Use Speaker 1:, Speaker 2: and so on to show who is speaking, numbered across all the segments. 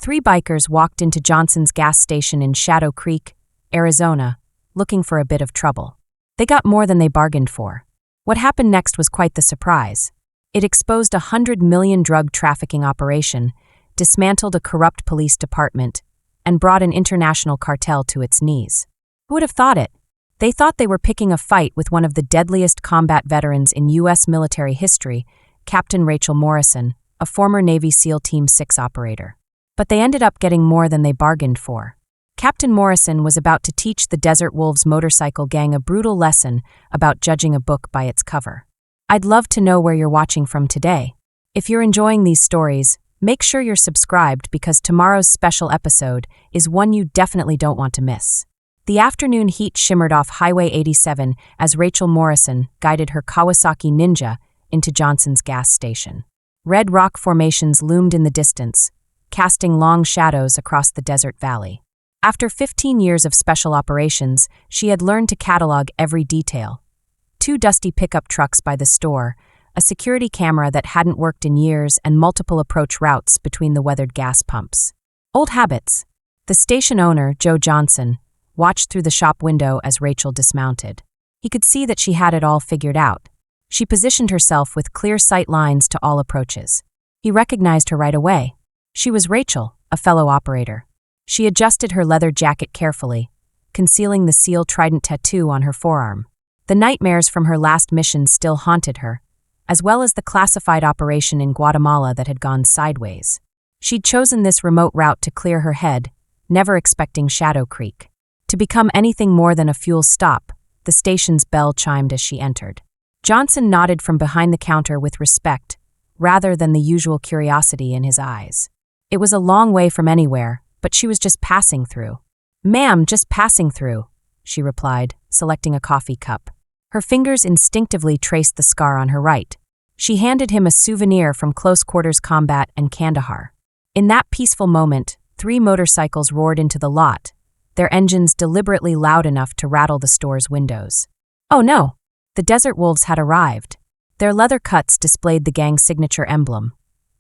Speaker 1: Three bikers walked into Johnson's gas station in Shadow Creek, Arizona, looking for a bit of trouble. They got more than they bargained for. What happened next was quite the surprise. It exposed a $100 million drug trafficking operation, dismantled a corrupt police department, and brought an international cartel to its knees. Who would have thought it? They thought they were picking a fight with one of the deadliest combat veterans in U.S. military history, Captain Rachel Morrison, a former Navy SEAL Team 6 operator. But they ended up getting more than they bargained for. Captain Morrison was about to teach the Desert Wolves motorcycle gang a brutal lesson about judging a book by its cover. I'd love to know where you're watching from today. If you're enjoying these stories, make sure you're subscribed because tomorrow's special episode is one you definitely don't want to miss. The afternoon heat shimmered off Highway 87 as Rachel Morrison guided her Kawasaki Ninja into Johnson's gas station. Red rock formations loomed in the distance, casting long shadows across the desert valley. After 15 years of special operations, she had learned to catalog every detail. 2 dusty pickup trucks by the store, a security camera that hadn't worked in years, and multiple approach routes between the weathered gas pumps. Old habits. The station owner, Joe Johnson, watched through the shop window as Rachel dismounted. He could see that she had it all figured out. She positioned herself with clear sight lines to all approaches. He recognized her right away. She was Rachel, a fellow operator. She adjusted her leather jacket carefully, concealing the SEAL Trident tattoo on her forearm. The nightmares from her last mission still haunted her, as well as the classified operation in Guatemala that had gone sideways. She'd chosen this remote route to clear her head, never expecting Shadow Creek to become anything more than a fuel stop. The station's bell chimed as she entered. Johnson nodded from behind the counter with respect, rather than the usual curiosity in his eyes. It was a long way from anywhere, but she was just passing through. "Ma'am, just passing through," she replied, selecting a coffee cup. Her fingers instinctively traced the scar on her right. She handed him a souvenir from close quarters combat and Kandahar. In that peaceful moment, 3 motorcycles roared into the lot, their engines deliberately loud enough to rattle the store's windows. Oh no! The Desert Wolves had arrived. Their leather cuts displayed the gang's signature emblem,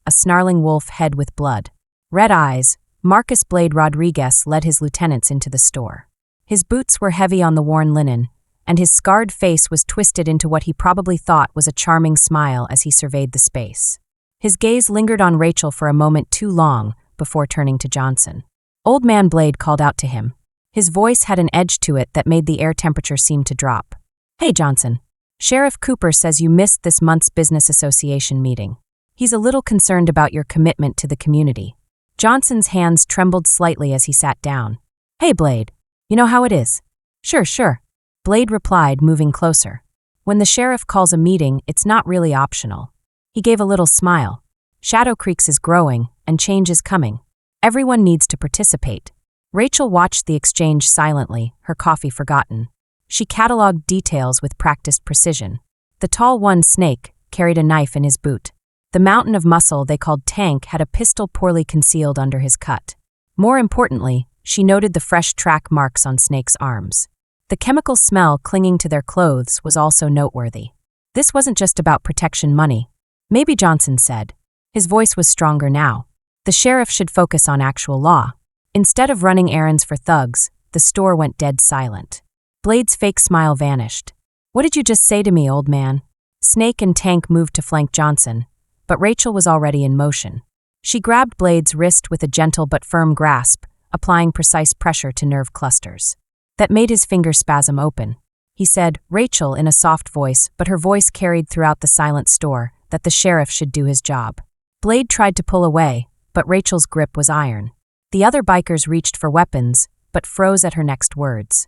Speaker 1: a snarling wolf head with blood. Red eyes, Marcus Blade Rodriguez led his lieutenants into the store. His boots were heavy on the worn linen, and his scarred face was twisted into what he probably thought was a charming smile as he surveyed the space. His gaze lingered on Rachel for a moment too long before turning to Johnson. Old Man Blade called out to him. His voice had an edge to it that made the air temperature seem to drop. "Hey, Johnson. Sheriff Cooper says you missed this month's business association meeting. He's a little concerned about your commitment to the community." Johnson's hands trembled slightly as he sat down. "Hey, Blade. You know how it is." Sure. Blade replied, moving closer. "When the sheriff calls a meeting, it's not really optional." He gave a little smile. "Shadow Creeks is growing, and change is coming. Everyone needs to participate." Rachel watched the exchange silently, her coffee forgotten. She cataloged details with practiced precision. The tall one, Snake, carried a knife in his boot. The mountain of muscle they called Tank had a pistol poorly concealed under his cut. More importantly, she noted the fresh track marks on Snake's arms. The chemical smell clinging to their clothes was also noteworthy. This wasn't just about protection money. "Maybe," Johnson said. His voice was stronger now. "The sheriff should focus on actual law." Instead of running errands for thugs, the store went dead silent. Blade's fake smile vanished. "What did you just say to me, old man?" Snake and Tank moved to flank Johnson, but Rachel was already in motion. She grabbed Blade's wrist with a gentle but firm grasp, applying precise pressure to nerve clusters. That made his fingers spasm open. He said, "Rachel," in a soft voice, but her voice carried throughout the silent store, that the sheriff should do his job. Blade tried to pull away, but Rachel's grip was iron. The other bikers reached for weapons, but froze at her next words.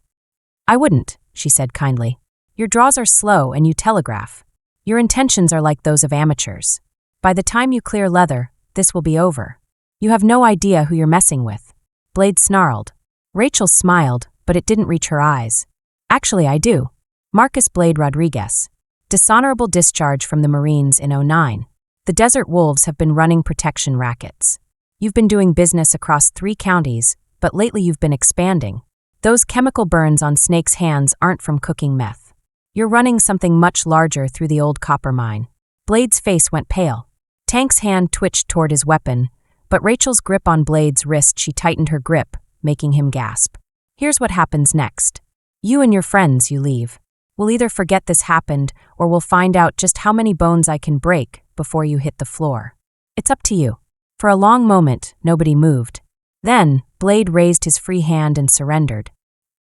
Speaker 1: "I wouldn't," she said kindly. "Your draws are slow and you telegraph. Your intentions are like those of amateurs. By the time you clear leather, this will be over. You have no idea who you're messing with." Blade snarled. Rachel smiled, but it didn't reach her eyes. "Actually, I do. Marcus Blade Rodriguez. Dishonorable discharge from the Marines in '09. The Desert Wolves have been running protection rackets. You've been doing business across 3 counties, but lately you've been expanding. Those chemical burns on Snake's hands aren't from cooking meth. You're running something much larger through the old copper mine." Blade's face went pale. Tank's hand twitched toward his weapon, But Rachel's grip on Blade's wrist, she tightened her grip, making him gasp. Here's what happens next. You and your friends, you leave. We'll either forget this happened, or we'll find out just how many bones I can break before you hit the floor. It's up to you. For a long moment, nobody moved. Then, Blade raised his free hand and surrendered.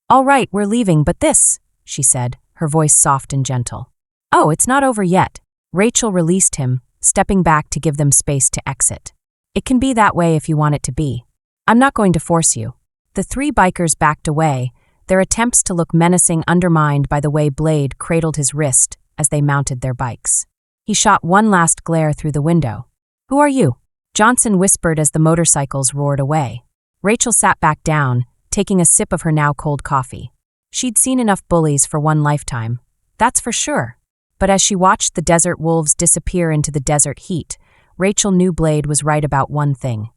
Speaker 1: All right, we're leaving, but this, she said, her voice soft and gentle. Oh, it's not over yet. Rachel released him, stepping back to give them space to exit. It can be that way if you want it to be. I'm not going to force you. The three bikers backed away, their attempts to look menacing undermined by the way Blade cradled his wrist as they mounted their bikes. He shot one last glare through the window. Who are you? Johnson whispered as the motorcycles roared away. Rachel sat back down, taking a sip of her now cold coffee. She'd seen enough bullies for one lifetime, that's for sure. But as she watched the desert wolves disappear into the desert heat, Rachel knew Blade was right about one thing.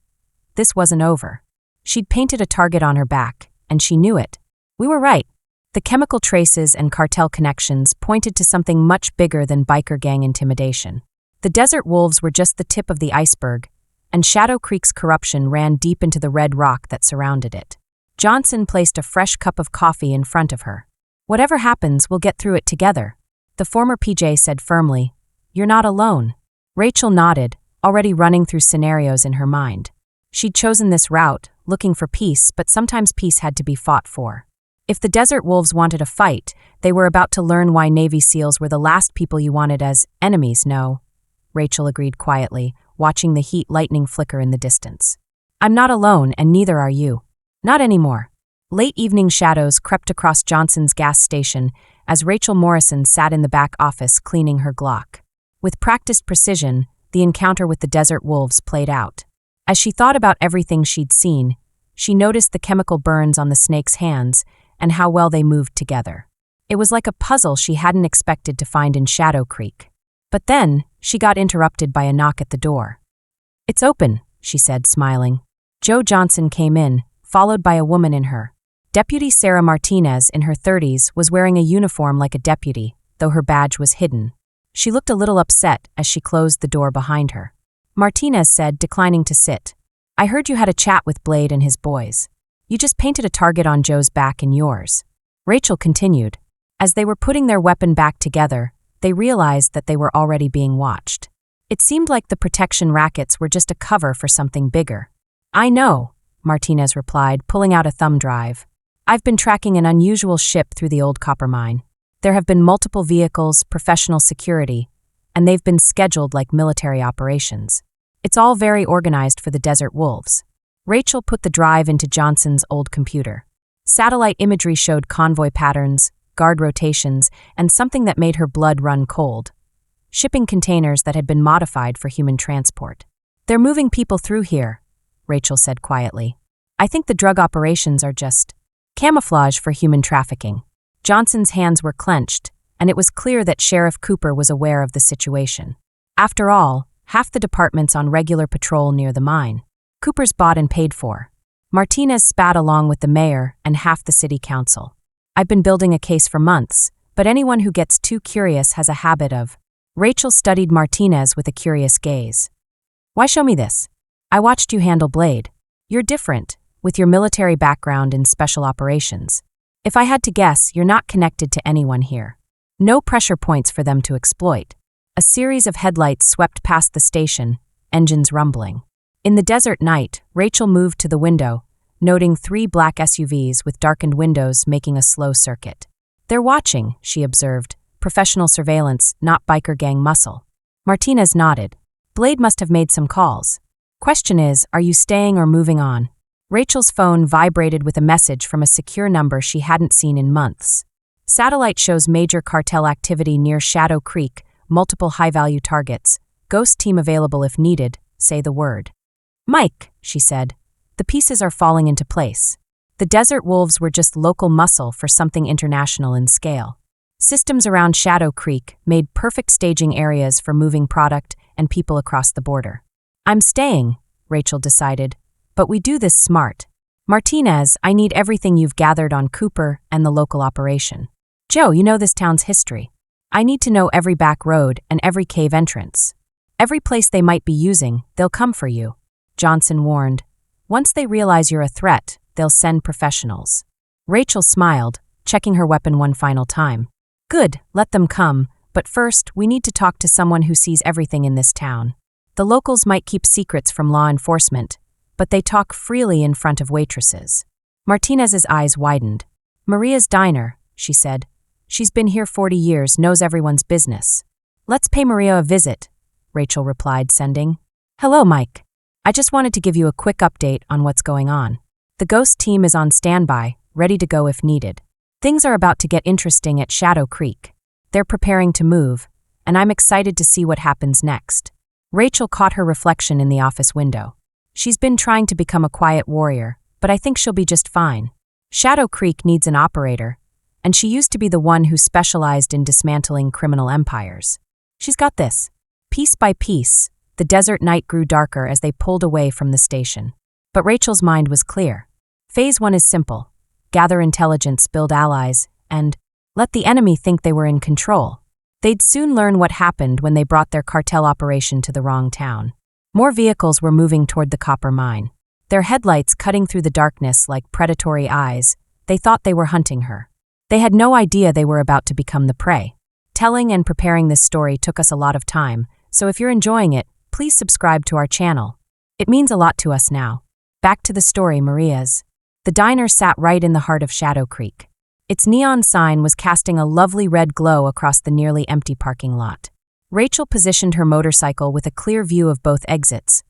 Speaker 1: This wasn't over. She'd painted a target on her back, and she knew it. We were right. The chemical traces and cartel connections pointed to something much bigger than biker gang intimidation. The desert wolves were just the tip of the iceberg, and Shadow Creek's corruption ran deep into the red rock that surrounded it. Johnson placed a fresh cup of coffee in front of her. Whatever happens, we'll get through it together. The former PJ said firmly, You're not alone. Rachel nodded, already running through scenarios in her mind. She'd chosen this route, looking for peace, but sometimes peace had to be fought for. If the desert wolves wanted a fight, they were about to learn why Navy SEALs were the last people you wanted as enemies. No, Rachel agreed quietly, watching the heat lightning flicker in the distance. I'm not alone, and neither are you. Not anymore. Late evening shadows crept across Johnson's gas station as Rachel Morrison sat in the back office cleaning her Glock. With practiced precision, the encounter with the desert wolves played out. As she thought about everything she'd seen, she noticed the chemical burns on the snake's hands and how well they moved together. It was like a puzzle she hadn't expected to find in Shadow Creek. But then, she got interrupted by a knock at the door. It's open, she said, smiling. Joe Johnson came in, followed by a woman in her. Deputy Sarah Martinez, in her 30s, was wearing a uniform like a deputy, though her badge was hidden. She looked a little upset as she closed the door behind her. Martinez said, declining to sit, I heard you had a chat with Blade and his boys. You just painted a target on Joe's back and yours. Rachel continued. As they were putting their weapon back together, they realized that they were already being watched. It seemed like the protection rackets were just a cover for something bigger. I know, Martinez replied, pulling out a thumb drive. I've been tracking an unusual ship through the old copper mine. There have been multiple vehicles, professional security, and they've been scheduled like military operations. It's all very organized for the desert wolves. Rachel put the drive into Johnson's old computer. Satellite imagery showed convoy patterns, guard rotations, and something that made her blood run cold. Shipping containers that had been modified for human transport. They're moving people through here, Rachel said quietly. I think the drug operations are just camouflage for human trafficking. Johnson's hands were clenched, and it was clear that Sheriff Cooper was aware of the situation. After all, half the department's on regular patrol near the mine. Cooper's bought and paid for. Martinez spat along with the mayor and half the city council. I've been building a case for months, but anyone who gets too curious has a habit of. Rachel studied Martinez with a curious gaze. Why show me this? I watched you handle Blade. You're different, with your military background in special operations. If I had to guess, you're not connected to anyone here. No pressure points for them to exploit. A series of headlights swept past the station, engines rumbling. In the desert night, Rachel moved to the window, noting 3 black SUVs with darkened windows making a slow circuit. They're watching, she observed. Professional surveillance, not biker gang muscle. Martinez nodded. Blade must have made some calls. Question is, are you staying or moving on? Rachel's phone vibrated with a message from a secure number she hadn't seen in months. Satellite shows major cartel activity near Shadow Creek, multiple high-value targets. Ghost team available if needed, say the word. Mike, she said. The pieces are falling into place. The desert wolves were just local muscle for something international in scale. Systems around Shadow Creek made perfect staging areas for moving product and people across the border. I'm staying, Rachel decided, but we do this smart. Martinez, I need everything you've gathered on Cooper and the local operation. Joe, you know this town's history. I need to know every back road and every cave entrance. Every place they might be using, they'll come for you. Johnson warned. Once they realize you're a threat, they'll send professionals. Rachel smiled, checking her weapon one final time. Good, let them come, but first, we need to talk to someone who sees everything in this town. The locals might keep secrets from law enforcement, but they talk freely in front of waitresses. Martinez's eyes widened. Maria's diner, she said. She's been here 40 years, knows everyone's business. Let's pay Maria a visit, Rachel replied, sending. Hello, Mike. I just wanted to give you a quick update on what's going on. The ghost team is on standby, ready to go if needed. Things are about to get interesting at Shadow Creek. They're preparing to move, and I'm excited to see what happens next. Rachel caught her reflection in the office window. She's been trying to become a quiet warrior, but I think she'll be just fine. Shadow Creek needs an operator, and she used to be the one who specialized in dismantling criminal empires. She's got this. Piece by piece, the desert night grew darker as they pulled away from the station. But Rachel's mind was clear. Phase 1 is simple. Gather intelligence, build allies, and let the enemy think they were in control. They'd soon learn what happened when they brought their cartel operation to the wrong town. More vehicles were moving toward the copper mine. Their headlights cutting through the darkness like predatory eyes. They thought they were hunting her. They had no idea they were about to become the prey. Telling and preparing this story took us a lot of time, so if you're enjoying it, please subscribe to our channel. It means a lot to us now. Back to the story, Maria's. The diner sat right in the heart of Shadow Creek. Its neon sign was casting a lovely red glow across the nearly empty parking lot. Rachel positioned her motorcycle with a clear view of both exits,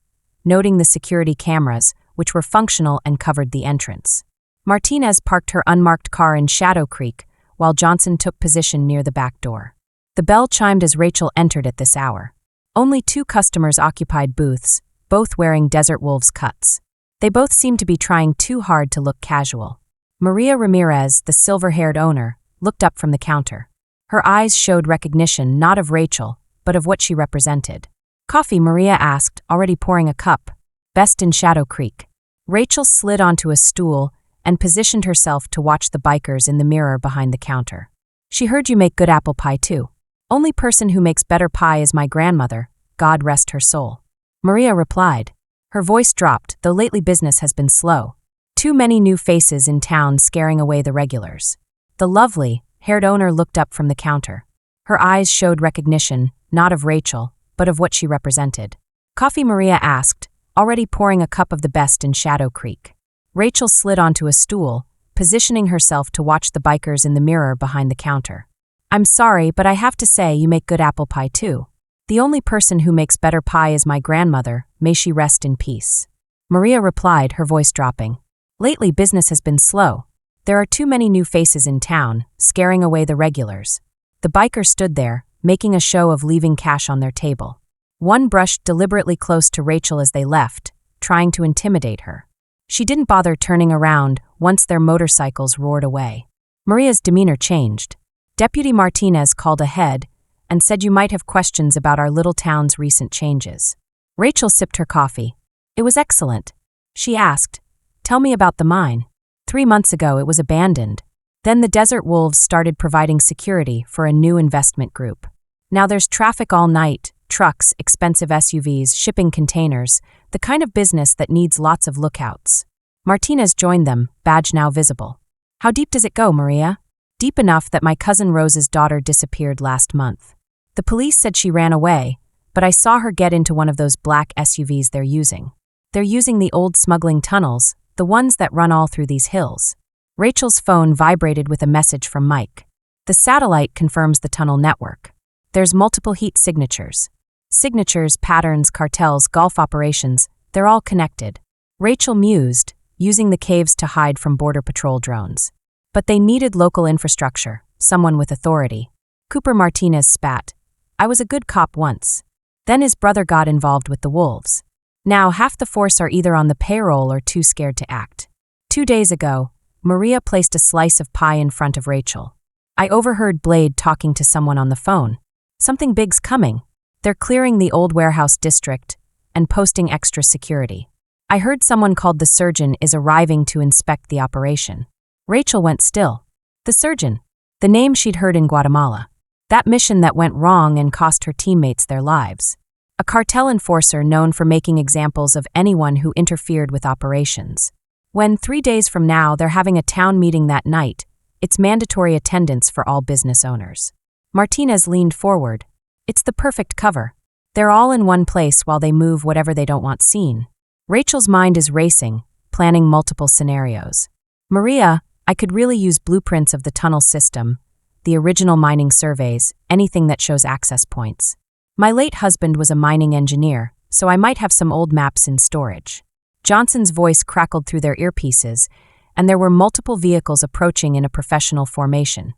Speaker 1: noting the security cameras, which were functional and covered the entrance. Martinez parked her unmarked car in Shadow Creek, while Johnson took position near the back door. The bell chimed as Rachel entered at this hour. Only 2 customers occupied booths, both wearing Desert Wolves cuts. They both seemed to be trying too hard to look casual. Maria Ramirez, the silver-haired owner, looked up from the counter. Her eyes showed recognition not of Rachel, but of what she represented. Coffee, Maria asked, already pouring a cup. Best in Shadow Creek. Rachel slid onto a stool and positioned herself to watch the bikers in the mirror behind the counter. She heard you make good apple pie too. Only person who makes better pie is my grandmother, God rest her soul. Maria replied. Her voice dropped, though lately business has been slow. Too many new faces in town scaring away the regulars. The lovely, haired owner looked up from the counter. Her eyes showed recognition, not of Rachel, but of what she represented. Coffee, Maria asked, already pouring a cup of the best in Shadow Creek. Rachel slid onto a stool, positioning herself to watch the bikers in the mirror behind the counter. I'm sorry, but I have to say you make good apple pie too. The only person who makes better pie is my grandmother, may she rest in peace. Maria replied, her voice dropping. Lately business has been slow. There are too many new faces in town, scaring away the regulars. The biker stood there, making a show of leaving cash on their table. One brushed deliberately close to Rachel as they left, trying to intimidate her. She didn't bother turning around once their motorcycles roared away. Maria's demeanor changed. Deputy Martinez called ahead and said you might have questions about our little town's recent changes. Rachel sipped her coffee. It was excellent. She asked, tell me about the mine. 3 months ago it was abandoned. Then the Desert Wolves started providing security for a new investment group. Now there's traffic all night, trucks, expensive SUVs, shipping containers, the kind of business that needs lots of lookouts. Martinez joined them, badge now visible. How deep does it go, Maria? Deep enough that my cousin Rose's daughter disappeared last month. The police said she ran away, but I saw her get into one of those black SUVs they're using. They're using the old smuggling tunnels, the ones that run all through these hills. Rachel's phone vibrated with a message from Mike. The satellite confirms the tunnel network. There's multiple heat signatures. Signatures, patterns, cartels, Gulf operations, they're all connected. Rachel mused, using the caves to hide from Border Patrol drones. But they needed local infrastructure, someone with authority. Cooper Martinez spat. I was a good cop once. Then his brother got involved with the wolves. Now half the force are either on the payroll or too scared to act. 2 days ago, Maria placed a slice of pie in front of Rachel. I overheard Blade talking to someone on the phone. Something big's coming. They're clearing the old warehouse district and posting extra security. I heard someone called the surgeon is arriving to inspect the operation. Rachel went still. The surgeon. The name she'd heard in Guatemala. That mission that went wrong and cost her teammates their lives. a cartel enforcer known for making examples of anyone who interfered with operations. When 3 days from now they're having a town meeting that night, it's mandatory attendance for all business owners. Martinez leaned forward. It's the perfect cover. They're all in one place while they move whatever they don't want seen. Rachel's mind is racing, planning multiple scenarios. Maria, I could really use blueprints of the tunnel system, the original mining surveys, anything that shows access points. My late husband was a mining engineer, so I might have some old maps in storage. Johnson's voice crackled through their earpieces, and there were multiple vehicles approaching in a professional formation,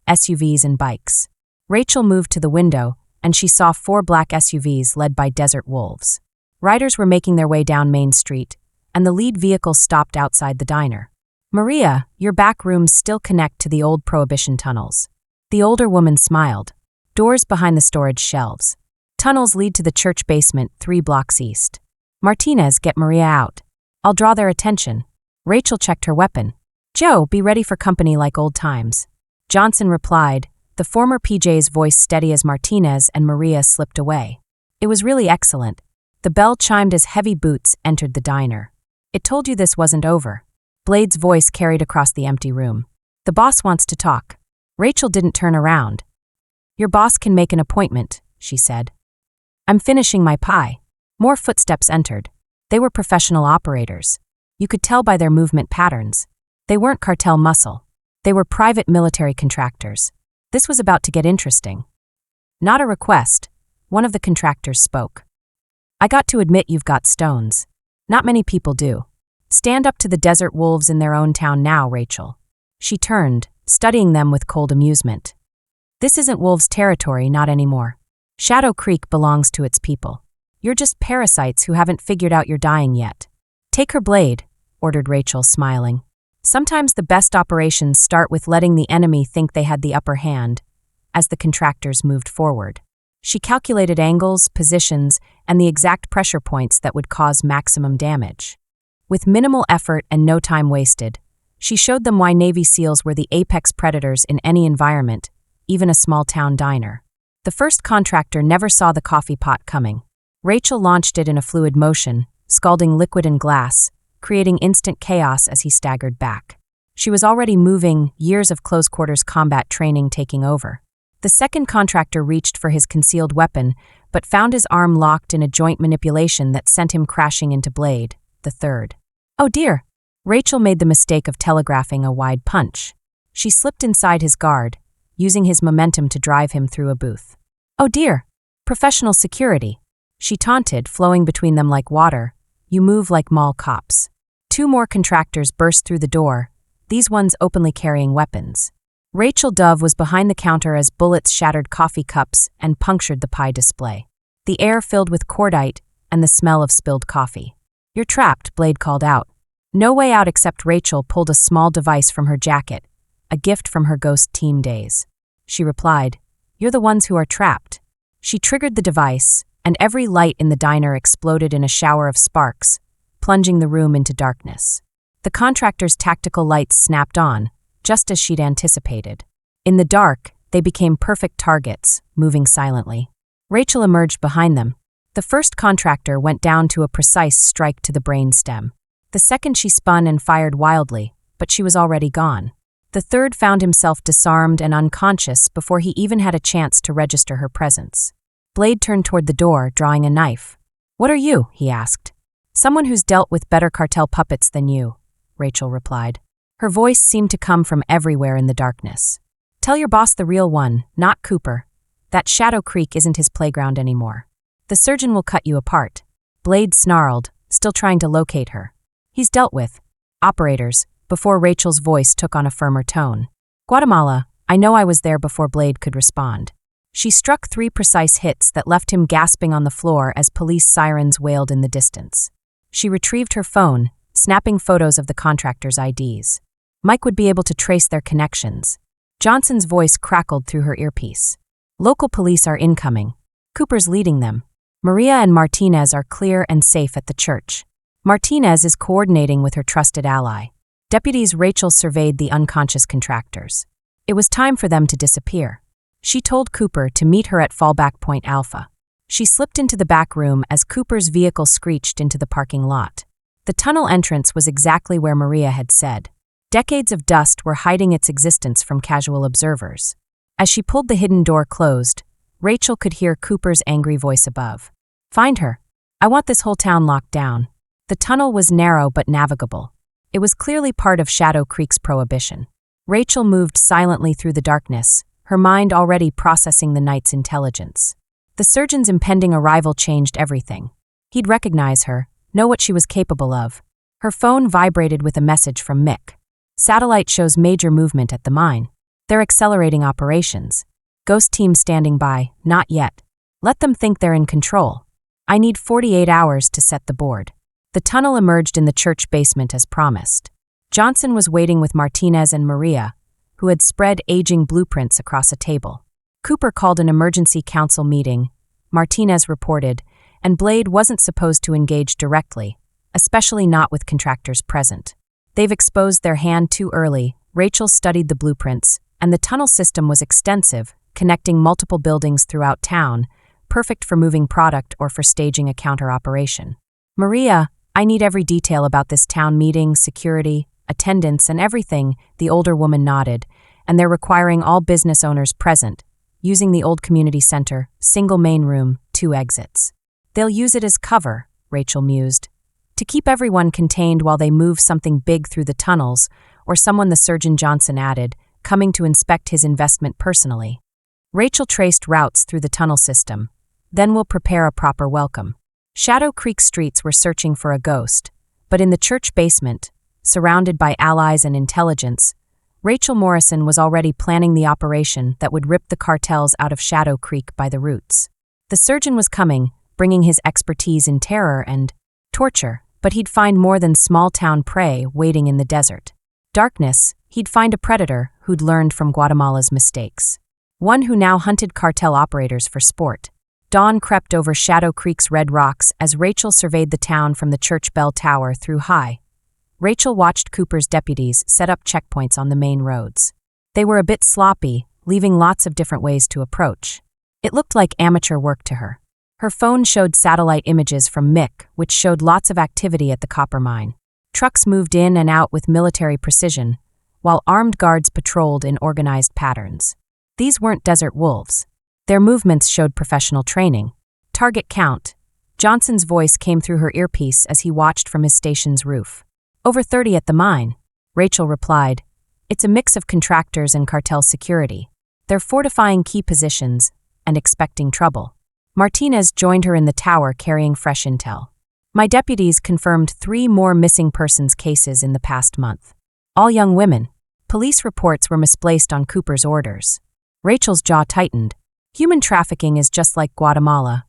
Speaker 1: SUVs and bikes. Rachel moved to the window, and she saw 4 black SUVs led by desert wolves. Riders were making their way down Main Street, and the lead vehicle stopped outside the diner. Maria, your back rooms still connect to the old Prohibition tunnels. The older woman smiled. Doors behind the storage shelves. Tunnels lead to the church basement 3 blocks east. Martinez, get Maria out. I'll draw their attention. Rachel checked her weapon. Joe, be ready for company like old times. Johnson replied, the former PJ's voice steady as Martinez and Maria slipped away. It was really excellent. The bell chimed as heavy boots entered the diner. It told you this wasn't over. Blade's voice carried across the empty room. The boss wants to talk. Rachel didn't turn around. Your boss can make an appointment, she said. I'm finishing my pie. More footsteps entered. They were professional operators. You could tell by their movement patterns. They weren't cartel muscle. They were private military contractors. This was about to get interesting. Not a request. One of the contractors spoke. I got to admit you've got stones. Not many people do. Stand up to the desert wolves in their own town now, Rachel. She turned, studying them with cold amusement. This isn't wolves' territory, not anymore. Shadow Creek belongs to its people. You're just parasites who haven't figured out you're dying yet. Take her blade, ordered Rachel, smiling. Sometimes the best operations start with letting the enemy think they had the upper hand, as the contractors moved forward. She calculated angles, positions, and the exact pressure points that would cause maximum damage. With minimal effort and no time wasted, she showed them why Navy SEALs were the apex predators in any environment, even a small-town diner. The first contractor never saw the coffee pot coming. Rachel launched it in a fluid motion, scalding liquid and glass, creating instant chaos as he staggered back. She was already moving, years of close-quarters combat training taking over. The second contractor reached for his concealed weapon, but found his arm locked in a joint manipulation that sent him crashing into Blade, the third. Oh dear! Rachel made the mistake of telegraphing a wide punch. She slipped inside his guard, using his momentum to drive him through a booth. Oh dear! Professional security. She taunted, flowing between them like water. You move like mall cops. 2 more contractors burst through the door, these ones openly carrying weapons. Rachel Dove was behind the counter as bullets shattered coffee cups and punctured the pie display. The air filled with cordite and the smell of spilled coffee. You're trapped, Blade called out. No way out except Rachel pulled a small device from her jacket, a gift from her ghost team days. She replied, You're the ones who are trapped. She triggered the device, and every light in the diner exploded in a shower of sparks, plunging the room into darkness. The contractor's tactical lights snapped on, just as she'd anticipated. In the dark, they became perfect targets, moving silently. Rachel emerged behind them. The first contractor went down to a precise strike to the brainstem. The second she spun and fired wildly, but she was already gone. The third found himself disarmed and unconscious before he even had a chance to register her presence. Blade turned toward the door, drawing a knife. What are you? He asked. Someone who's dealt with better cartel puppets than you, Rachel replied. Her voice seemed to come from everywhere in the darkness. Tell your boss the real one, not Cooper. That Shadow Creek isn't his playground anymore. The surgeon will cut you apart. Blade snarled, still trying to locate her. He's dealt with operators, before Rachel's voice took on a firmer tone. Guatemala, I know I was there before Blade could respond. She struck 3 precise hits that left him gasping on the floor as police sirens wailed in the distance. She retrieved her phone, snapping photos of the contractors' IDs. Mike would be able to trace their connections. Johnson's voice crackled through her earpiece. Local police are incoming. Cooper's leading them. Maria and Martinez are clear and safe at the church. Martinez is coordinating with her trusted ally. Deputies Rachel surveyed the unconscious contractors. It was time for them to disappear. She told Cooper to meet her at Fallback Point Alpha. She slipped into the back room as Cooper's vehicle screeched into the parking lot. The tunnel entrance was exactly where Maria had said. Decades of dust were hiding its existence from casual observers. As she pulled the hidden door closed, Rachel could hear Cooper's angry voice above. "Find her. I want this whole town locked down." The tunnel was narrow but navigable. It was clearly part of Shadow Creek's prohibition. Rachel moved silently through the darkness, her mind already processing the night's intelligence. The surgeon's impending arrival changed everything. He'd recognize her, know what she was capable of. Her phone vibrated with a message from Mick. "Satellite shows major movement at the mine. They're accelerating operations. Ghost team standing by, not yet. Let them think they're in control. I need 48 hours to set the board." The tunnel emerged in the church basement as promised. Johnson was waiting with Martinez and Maria, who had spread aging blueprints across a table. Cooper called an emergency council meeting, Martinez reported, and Blade wasn't supposed to engage directly, especially not with contractors present. "They've exposed their hand too early." Rachel studied the blueprints, and the tunnel system was extensive, connecting multiple buildings throughout town, perfect for moving product or for staging a counter-operation. "Maria, I need every detail about this town meeting, security, attendance, and everything," the older woman nodded, "and they're requiring all business owners present, using the old community center, single main room, 2 exits. They'll use it as cover," Rachel mused, "to keep everyone contained while they move something big through the tunnels," or someone the surgeon Johnson added, coming to inspect his investment personally. Rachel traced routes through the tunnel system. "Then we'll prepare a proper welcome." Shadow Creek streets were searching for a ghost, but in the church basement, surrounded by allies and intelligence, Rachel Morrison was already planning the operation that would rip the cartels out of Shadow Creek by the roots. The surgeon was coming, bringing his expertise in terror and torture, but he'd find more than small-town prey waiting in the desert. Darkness, he'd find a predator who'd learned from Guatemala's mistakes. One who now hunted cartel operators for sport. Dawn crept over Shadow Creek's red rocks as Rachel surveyed the town from the church bell tower through high. Rachel watched Cooper's deputies set up checkpoints on the main roads. They were a bit sloppy, leaving lots of different ways to approach. It looked like amateur work to her. Her phone showed satellite images from Mick, which showed lots of activity at the copper mine. Trucks moved in and out with military precision, while armed guards patrolled in organized patterns. These weren't desert wolves. Their movements showed professional training. "Target count." Johnson's voice came through her earpiece as he watched from his station's roof. "Over 30 at the mine," Rachel replied. "It's a mix of contractors and cartel security. They're fortifying key positions and expecting trouble." Martinez joined her in the tower carrying fresh intel. "My deputies confirmed 3 more missing persons cases in the past month. All young women. Police reports were misplaced on Cooper's orders." Rachel's jaw tightened. Human trafficking is just like Guatemala.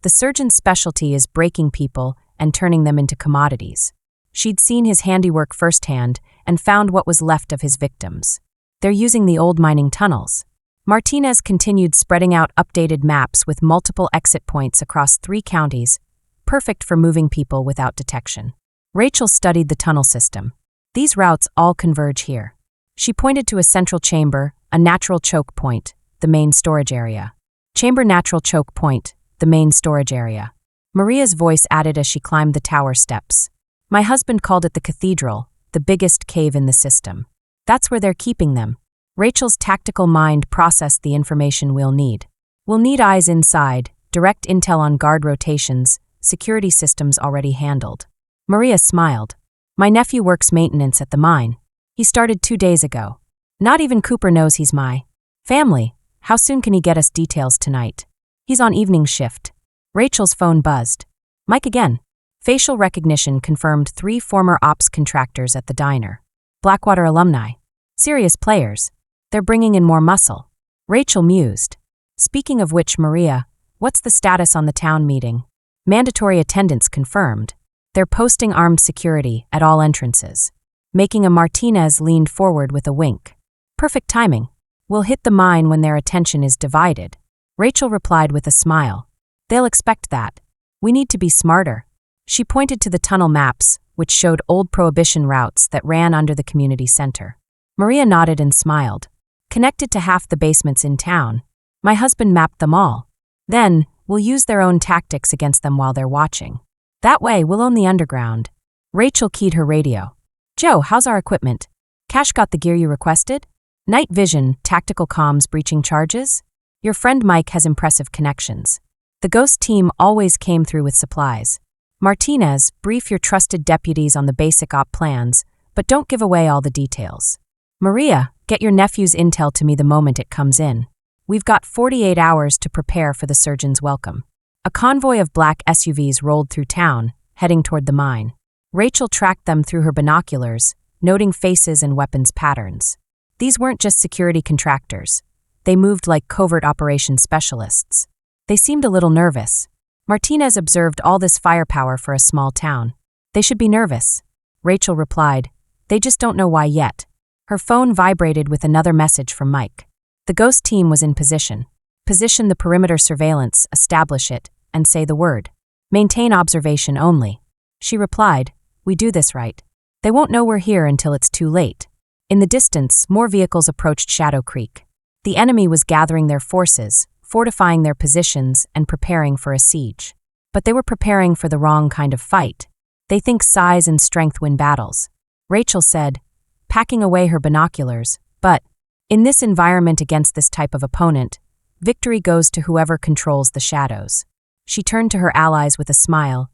Speaker 1: The surgeon's specialty is breaking people and turning them into commodities. She'd seen his handiwork firsthand and found what was left of his victims. "They're using the old mining tunnels." Martinez continued spreading out updated maps with multiple exit points across 3 counties, perfect for moving people without detection. Rachel studied the tunnel system. "These routes all converge here." She pointed to a central chamber, a natural choke point, the main storage area. "Chamber natural choke point, the main storage area." Maria's voice added as she climbed the tower steps. "My husband called it the cathedral, the biggest cave in the system. That's where they're keeping them." Rachel's tactical mind processed the information we'll need. "We'll need eyes inside, direct intel on guard rotations, security systems already handled." Maria smiled. "My nephew works maintenance at the mine. He started 2 days ago. Not even Cooper knows he's my family. How soon can he get us details tonight?" "He's on evening shift." Rachel's phone buzzed. "Mike again." Facial recognition confirmed 3 former ops contractors at the diner. Blackwater alumni. Serious players. They're bringing in more muscle. Rachel mused. "Speaking of which, Maria, what's the status on the town meeting?" "Mandatory attendance confirmed. They're posting armed security at all entrances." Making a Martinez leaned forward with a wink. "Perfect timing. We'll hit the mine when their attention is divided." Rachel replied with a smile. "They'll expect that. We need to be smarter." She pointed to the tunnel maps, which showed old prohibition routes that ran under the community center. Maria nodded and smiled. "Connected to half the basements in town. My husband mapped them all. Then, We'll use their own tactics against them while they're watching. That way, we'll own the underground. Rachel keyed her radio. Joe, how's our equipment? Cash got the gear you requested? Night vision, tactical comms breaching charges? Your friend Mike has impressive connections. The Ghost team always came through with supplies. Martinez, brief your trusted deputies on the basic op plans, but don't give away all the details. Maria, get your nephew's intel to me the moment it comes in. We've got 48 hours to prepare for the surgeon's welcome. A convoy of black SUVs rolled through town, heading toward the mine. Rachel tracked them through her binoculars, noting faces and weapons patterns. These weren't just security contractors. They moved like covert operations specialists. They seemed a little nervous. Martinez observed all this firepower for a small town. They should be nervous. Rachel replied, they just don't know why yet. Her phone vibrated with another message from Mike. The Ghost team was in position. Position the perimeter surveillance, establish it, and say the word. Maintain observation only. She replied, we do this right. They won't know we're here until it's too late. In the distance, more vehicles approached Shadow Creek. The enemy was gathering their forces, fortifying their positions, and preparing for a siege. But they were preparing for the wrong kind of fight. They think size and strength win battles. Rachel said, packing away her binoculars, but, in this environment against this type of opponent, victory goes to whoever controls the shadows. She turned to her allies with a smile.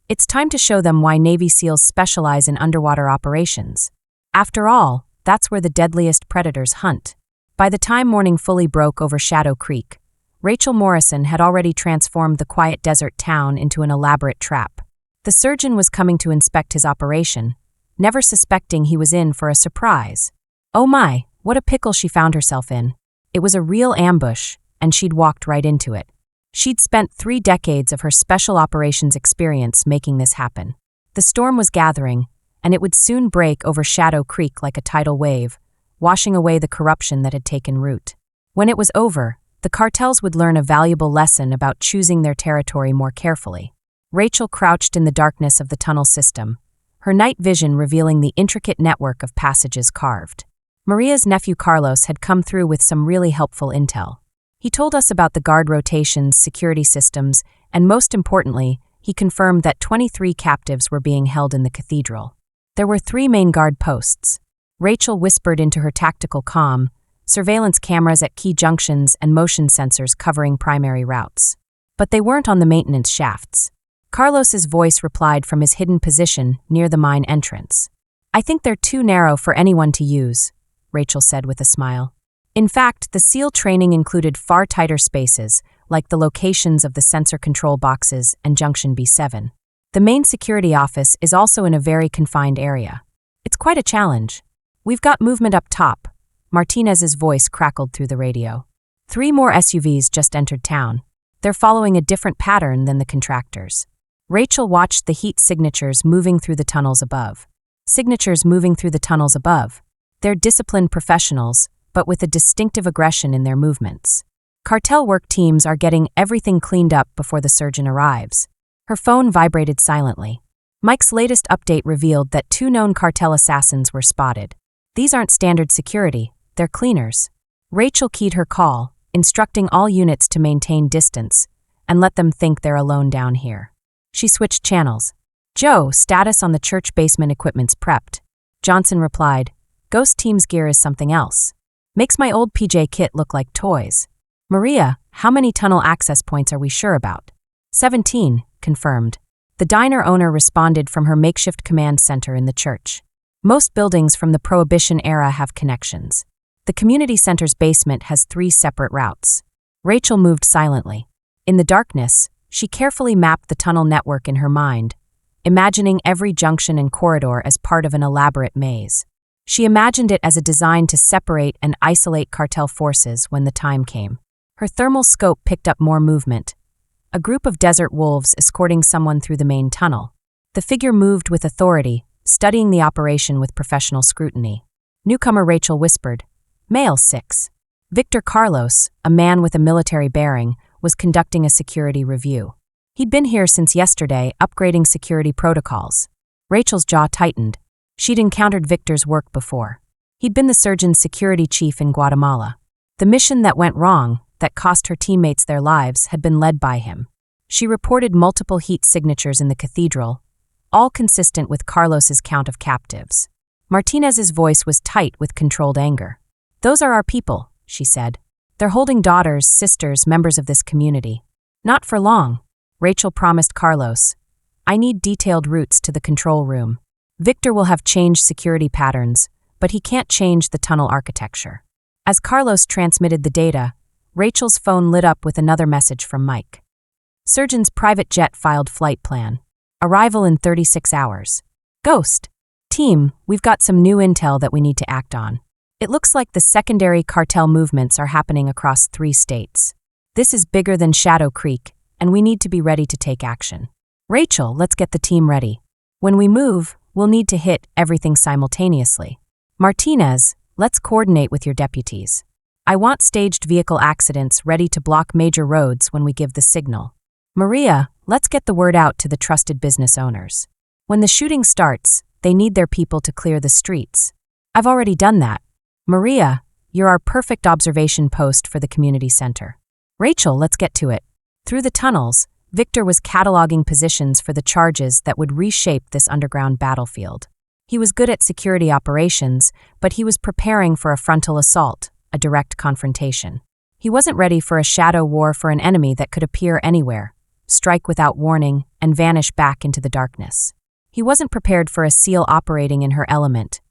Speaker 1: It's time to show them why Navy SEALs specialize in underwater operations. After all, that's where the deadliest predators hunt. By the time morning fully broke over Shadow Creek, Rachel Morrison had already transformed the quiet desert town into an elaborate trap. The surgeon was coming to inspect his operation, never suspecting he was in for a surprise. Oh my, what a pickle she found herself in. It was a real ambush, and she'd walked right into it. She'd spent 3 decades of her special operations experience making this happen. The storm was gathering, and it would soon break over Shadow Creek like a tidal wave, washing away the corruption that had taken root. When it was over, the cartels would learn a valuable lesson about choosing their territory more carefully. Rachel crouched in the darkness of the tunnel system, her night vision revealing the intricate network of passages carved. Maria's nephew Carlos had come through with some really helpful intel. He told us about the guard rotations, security systems, and most importantly, he confirmed that 23 captives were being held in the cathedral. There were 3 main guard posts. Rachel whispered into her tactical comm, surveillance cameras at key junctions and motion sensors covering primary routes. But they weren't on the maintenance shafts. Carlos's voice replied from his hidden position near the mine entrance. I think they're too narrow for anyone to use, Rachel said with a smile. In fact, the SEAL training included far tighter spaces, like the locations of the sensor control boxes and Junction B7. The main security office is also in a very confined area. It's quite a challenge. We've got movement up top. Martinez's voice crackled through the radio. 3 more SUVs just entered town. They're following a different pattern than the contractors. Rachel watched the heat signatures moving through the tunnels above. Signatures moving through the tunnels above. They're disciplined professionals, but with a distinctive aggression in their movements. Cartel work teams are getting everything cleaned up before the surgeon arrives. Her phone vibrated silently. Mike's latest update revealed that 2 known cartel assassins were spotted. These aren't standard security, they're cleaners. Rachel keyed her call, instructing all units to maintain distance and let them think they're alone down here. She switched channels. Joe, status on the church basement equipment's prepped. Johnson replied, Ghost Team's gear is something else. Makes my old PJ kit look like toys. Maria, how many tunnel access points are we sure about? 17, confirmed. The diner owner responded from her makeshift command center in the church. Most buildings from the Prohibition era have connections. The community center's basement has 3 separate routes. Rachel moved silently. In the darkness, she carefully mapped the tunnel network in her mind, imagining every junction and corridor as part of an elaborate maze. She imagined it as a design to separate and isolate cartel forces when the time came. Her thermal scope picked up more movement. A group of desert wolves escorting someone through the main tunnel. The figure moved with authority, studying the operation with professional scrutiny. Newcomer Rachel whispered, Male 6. Victor Carlos, a man with a military bearing, was conducting a security review. He'd been here since yesterday, upgrading security protocols. Rachel's jaw tightened. She'd encountered Victor's work before. He'd been the surgeon's security chief in Guatemala. The mission that went wrong, that cost her teammates their lives had been led by him. She reported multiple heat signatures in the cathedral, all consistent with Carlos's count of captives. Martinez's voice was tight with controlled anger. "Those are our people," she said. "They're holding daughters, sisters, members of this community." "Not for long," Rachel promised Carlos. "I need detailed routes to the control room. Victor will have changed security patterns, but he can't change the tunnel architecture." As Carlos transmitted the data, Rachel's phone lit up with another message from Mike. "Surgeon's private jet filed flight plan. Arrival in 36 hours. Ghost. Team, we've got some new intel that we need to act on. It looks like the secondary cartel movements are happening across 3 states. This is bigger than Shadow Creek, and we need to be ready to take action. Rachel, let's get the team ready. When we move, we'll need to hit everything simultaneously. Martinez, let's coordinate with your deputies. I want staged vehicle accidents ready to block major roads when we give the signal. Maria, let's get the word out to the trusted business owners. When the shooting starts, they need their people to clear the streets. I've already done that. Maria, you're our perfect observation post for the community center. Rachel, let's get to it." Through the tunnels, Victor was cataloging positions for the charges that would reshape this underground battlefield. He was good at security operations, but he was preparing for a frontal assault, a direct confrontation. He wasn't ready for a shadow war for an enemy that could appear anywhere, strike without warning, and vanish back into the darkness. He wasn't prepared for a SEAL operating in her element.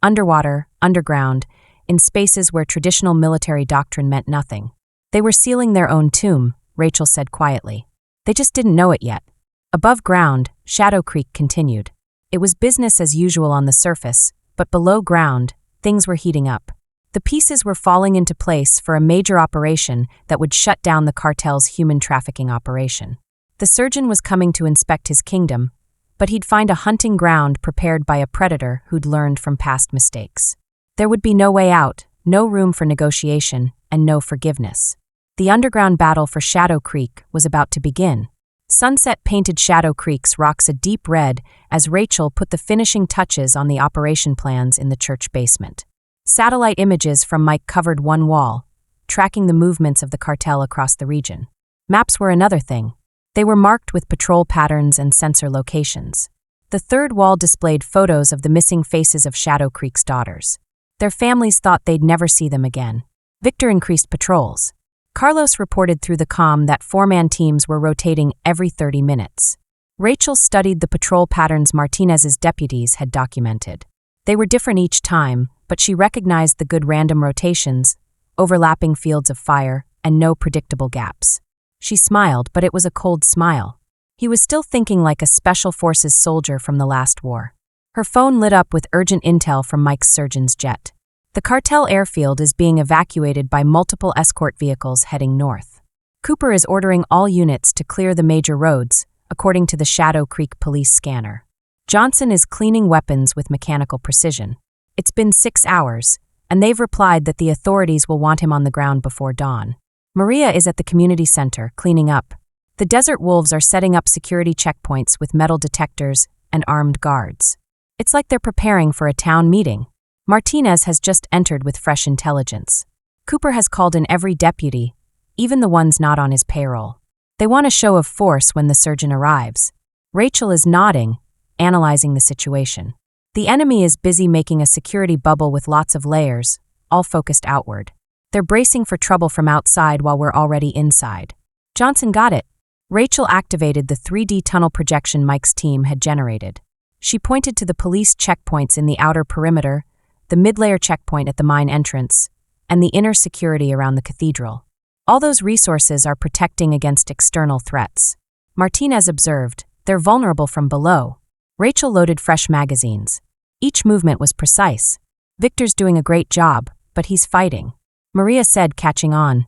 Speaker 1: Underwater, underground, in spaces where traditional military doctrine meant nothing. They were sealing their own tomb, Rachel said quietly. They just didn't know it yet. Above ground, Shadow Creek continued. It was business as usual on the surface, but below ground, things were heating up. The pieces were falling into place for a major operation that would shut down the cartel's human trafficking operation. The surgeon was coming to inspect his kingdom, but he'd find a hunting ground prepared by a predator who'd learned from past mistakes. There would be no way out, no room for negotiation, and no forgiveness. The underground battle for Shadow Creek was about to begin. Sunset painted Shadow Creek's rocks a deep red as Rachel put the finishing touches on the operation plans in the church basement. Satellite images from Mike covered one wall, tracking the movements of the cartel across the region. Maps were another thing. They were marked with patrol patterns and sensor locations. The third wall displayed photos of the missing faces of Shadow Creek's daughters. Their families thought they'd never see them again. Victor increased patrols. Carlos reported through the comm that 4-man teams were rotating every 30 minutes. Rachel studied the patrol patterns Martinez's deputies had documented. They were different each time, but she recognized the good random rotations, overlapping fields of fire, and no predictable gaps. She smiled, but it was a cold smile. He was still thinking like a Special Forces soldier from the last war. Her phone lit up with urgent intel from Mike's surgeon's jet. The cartel airfield is being evacuated by multiple escort vehicles heading north. Cooper is ordering all units to clear the major roads, according to the Shadow Creek police scanner. Johnson is cleaning weapons with mechanical precision. It's been 6 hours, and they've replied that the authorities will want him on the ground before dawn. Maria is at the community center, cleaning up. The Desert Wolves are setting up security checkpoints with metal detectors and armed guards. It's like they're preparing for a town meeting. Martinez has just entered with fresh intelligence. Cooper has called in every deputy, even the ones not on his payroll. They want a show of force when the surgeon arrives. Rachel is nodding, analyzing the situation. The enemy is busy making a security bubble with lots of layers, all focused outward. They're bracing for trouble from outside while we're already inside. Johnson got it. Rachel activated the 3D tunnel projection Mike's team had generated. She pointed to the police checkpoints in the outer perimeter, the mid-layer checkpoint at the mine entrance, and the inner security around the cathedral. All those resources are protecting against external threats. Martinez observed, they're vulnerable from below. Rachel loaded fresh magazines. Each movement was precise. Victor's doing a great job, but he's fighting. Maria said, catching on.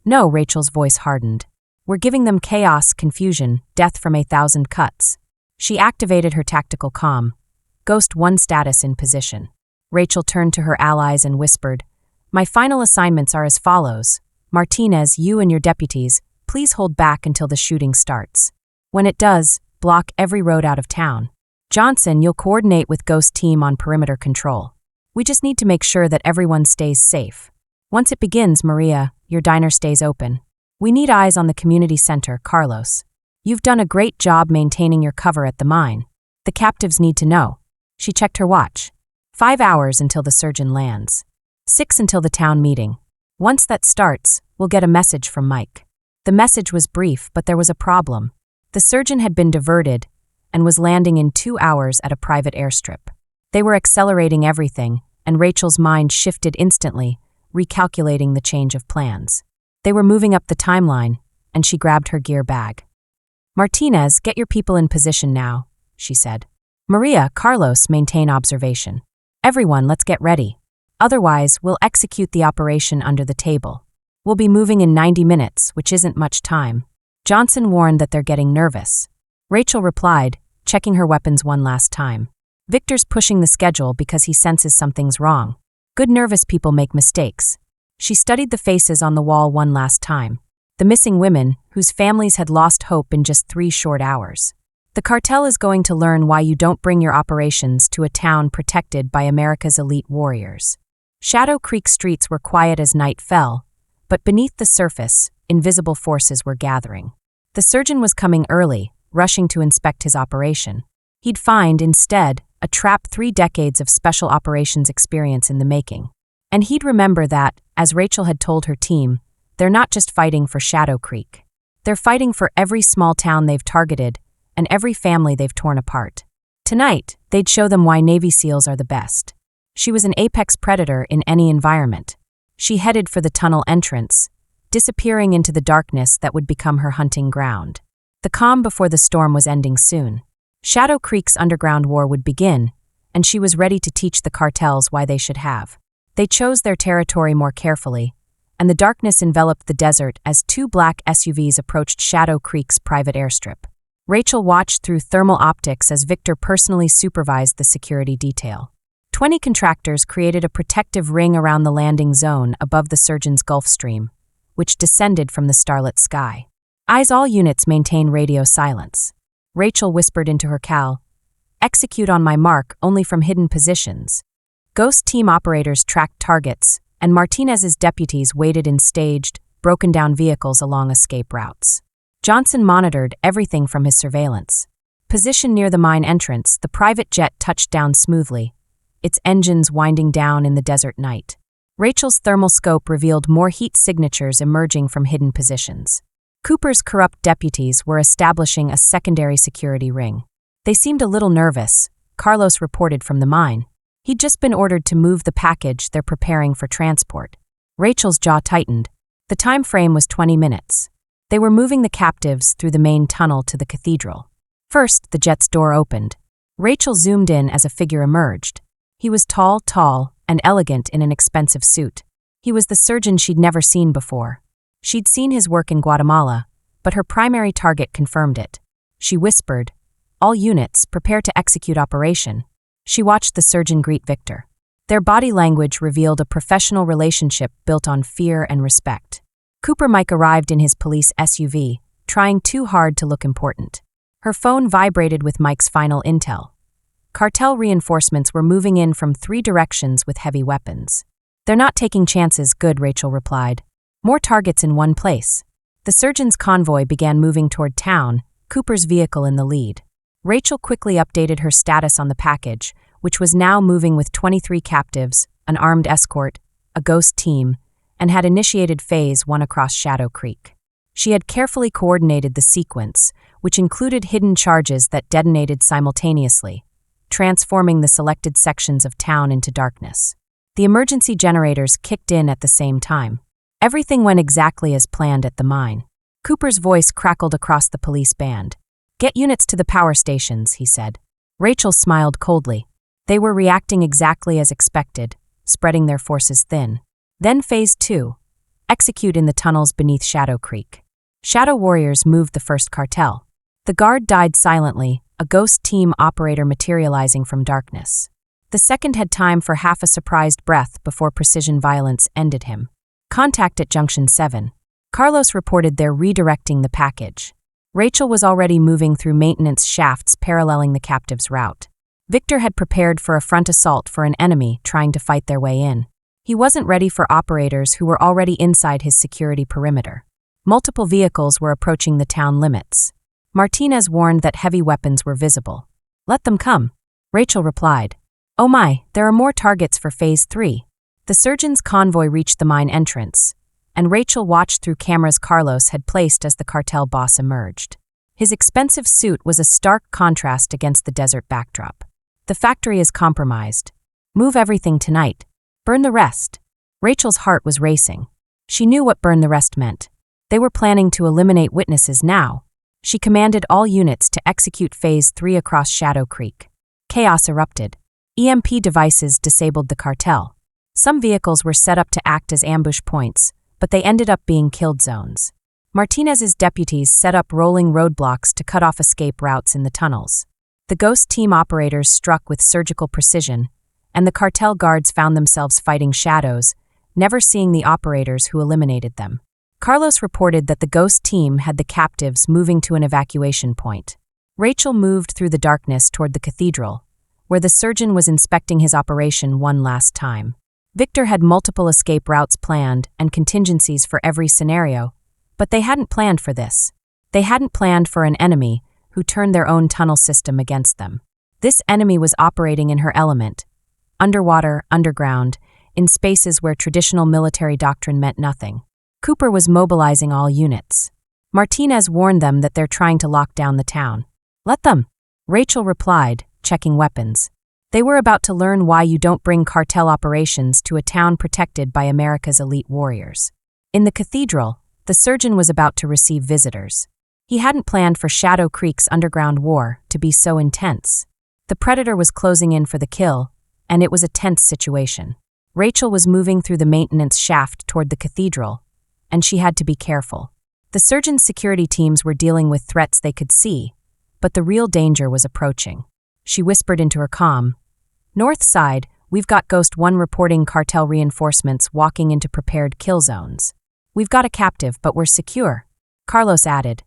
Speaker 1: No, Rachel's voice hardened. We're giving them chaos, confusion, death from 1,000 cuts. She activated her tactical comm. Ghost 1 status in position. Rachel turned to her allies and whispered, My final assignments are as follows. Martinez, you and your deputies, please hold back until the shooting starts. When it does, block every road out of town. Johnson, you'll coordinate with Ghost team on perimeter control. We just need to make sure that everyone stays safe. Once it begins, Maria, your diner stays open. We need eyes on the community center, Carlos. You've done a great job maintaining your cover at the mine. The captives need to know. She checked her watch. 5 hours until the surgeon lands. 6 until the town meeting. Once that starts, we'll get a message from Mike. The message was brief, but there was a problem. The surgeon had been diverted and was landing in 2 hours at a private airstrip. They were accelerating everything, and Rachel's mind shifted instantly, recalculating the change of plans. They were moving up the timeline, and she grabbed her gear bag. Martinez, get your people in position now, she said. Maria, Carlos, maintain observation. Everyone, let's get ready. Otherwise, we'll execute the operation under the table. We'll be moving in 90 minutes, which isn't much time. Johnson warned that they're getting nervous. Rachel replied, checking her weapons one last time. Victor's pushing the schedule because he senses something's wrong. Good nervous people make mistakes. She studied the faces on the wall one last time. The missing women, whose families had lost hope in just 3 short hours. The cartel is going to learn why you don't bring your operations to a town protected by America's elite warriors. Shadow Creek streets were quiet as night fell, but beneath the surface, invisible forces were gathering. The surgeon was coming early, rushing to inspect his operation. He'd find, instead, a trap 3 decades of special operations experience in the making. And he'd remember that, as Rachel had told her team, they're not just fighting for Shadow Creek. They're fighting for every small town they've targeted and every family they've torn apart. Tonight, they'd show them why Navy SEALs are the best. She was an apex predator in any environment. She headed for the tunnel entrance, disappearing into the darkness that would become her hunting ground. The calm before the storm was ending soon. Shadow Creek's underground war would begin, and she was ready to teach the cartels why they should have. They chose their territory more carefully, and the darkness enveloped the desert as 2 black SUVs approached Shadow Creek's private airstrip. Rachel watched through thermal optics as Victor personally supervised the security detail. 20 contractors created a protective ring around the landing zone above the surgeon's Gulf Stream, which descended from the starlit sky. Eyes all units maintain radio silence. Rachel whispered into her cal, execute on my mark only from hidden positions. Ghost team operators tracked targets, and Martinez's deputies waited in staged, broken-down vehicles along escape routes. Johnson monitored everything from his surveillance. Positioned near the mine entrance, the private jet touched down smoothly, its engines winding down in the desert night. Rachel's thermal scope revealed more heat signatures emerging from hidden positions. Cooper's corrupt deputies were establishing a secondary security ring. They seemed a little nervous, Carlos reported from the mine. He'd just been ordered to move the package they're preparing for transport. Rachel's jaw tightened. The time frame was 20 minutes. They were moving the captives through the main tunnel to the cathedral. First, the jet's door opened. Rachel zoomed in as a figure emerged. He was tall, and elegant in an expensive suit. He was the surgeon she'd never seen before. She'd seen his work in Guatemala, but her primary target confirmed it. She whispered, all units, prepare to execute operation. She watched the surgeon greet Victor. Their body language revealed a professional relationship built on fear and respect. Cooper Mike arrived in his police SUV, trying too hard to look important. Her phone vibrated with Mike's final intel. Cartel reinforcements were moving in from 3 directions with heavy weapons. They're not taking chances, good, Rachel replied. More targets in one place. The surgeon's convoy began moving toward town, Cooper's vehicle in the lead. Rachel quickly updated her status on the package, which was now moving with 23 captives, an armed escort, a ghost team, and had initiated Phase 1 across Shadow Creek. She had carefully coordinated the sequence, which included hidden charges that detonated simultaneously, transforming the selected sections of town into darkness. The emergency generators kicked in at the same time. Everything went exactly as planned at the mine. Cooper's voice crackled across the police band. Get units to the power stations, he said. Rachel smiled coldly. They were reacting exactly as expected, spreading their forces thin. Then Phase 2. Execute in the tunnels beneath Shadow Creek. Shadow warriors moved the first cartel. The guard died silently, a ghost team operator materializing from darkness. The second had time for half a surprised breath before precision violence ended him. Contact at Junction 7. Carlos reported they're redirecting the package. Rachel was already moving through maintenance shafts paralleling the captive's route. Victor had prepared for a front assault for an enemy trying to fight their way in. He wasn't ready for operators who were already inside his security perimeter. Multiple vehicles were approaching the town limits. Martinez warned that heavy weapons were visible. "Let them come," Rachel replied. "Oh my, there are more targets for Phase 3. The surgeon's convoy reached the mine entrance, and Rachel watched through cameras Carlos had placed as the cartel boss emerged. His expensive suit was a stark contrast against the desert backdrop. "The factory is compromised. Move everything tonight. Burn the rest." Rachel's heart was racing. She knew what burn the rest meant. They were planning to eliminate witnesses now. She commanded all units to execute Phase 3 across Shadow Creek. Chaos erupted. EMP devices disabled the cartel. Some vehicles were set up to act as ambush points, but they ended up being killed zones. Martinez's deputies set up rolling roadblocks to cut off escape routes in the tunnels. The Ghost Team operators struck with surgical precision, and the cartel guards found themselves fighting shadows, never seeing the operators who eliminated them. Carlos reported that the Ghost Team had the captives moving to an evacuation point. Rachel moved through the darkness toward the cathedral, where the surgeon was inspecting his operation one last time. Victor had multiple escape routes planned and contingencies for every scenario, but they hadn't planned for this. They hadn't planned for an enemy who turned their own tunnel system against them. This enemy was operating in her element, underwater, underground, in spaces where traditional military doctrine meant nothing. Cooper was mobilizing all units. Martinez warned them that they're trying to lock down the town. "Let them," Rachel replied, checking weapons. They were about to learn why you don't bring cartel operations to a town protected by America's elite warriors. In the cathedral, the surgeon was about to receive visitors. He hadn't planned for Shadow Creek's underground war to be so intense. The predator was closing in for the kill, and it was a tense situation. Rachel was moving through the maintenance shaft toward the cathedral, and she had to be careful. The surgeon's security teams were dealing with threats they could see, but the real danger was approaching. She whispered into her comm, "North side, we've got Ghost 1 reporting cartel reinforcements walking into prepared kill zones. We've got a captive, but we're secure." Carlos added,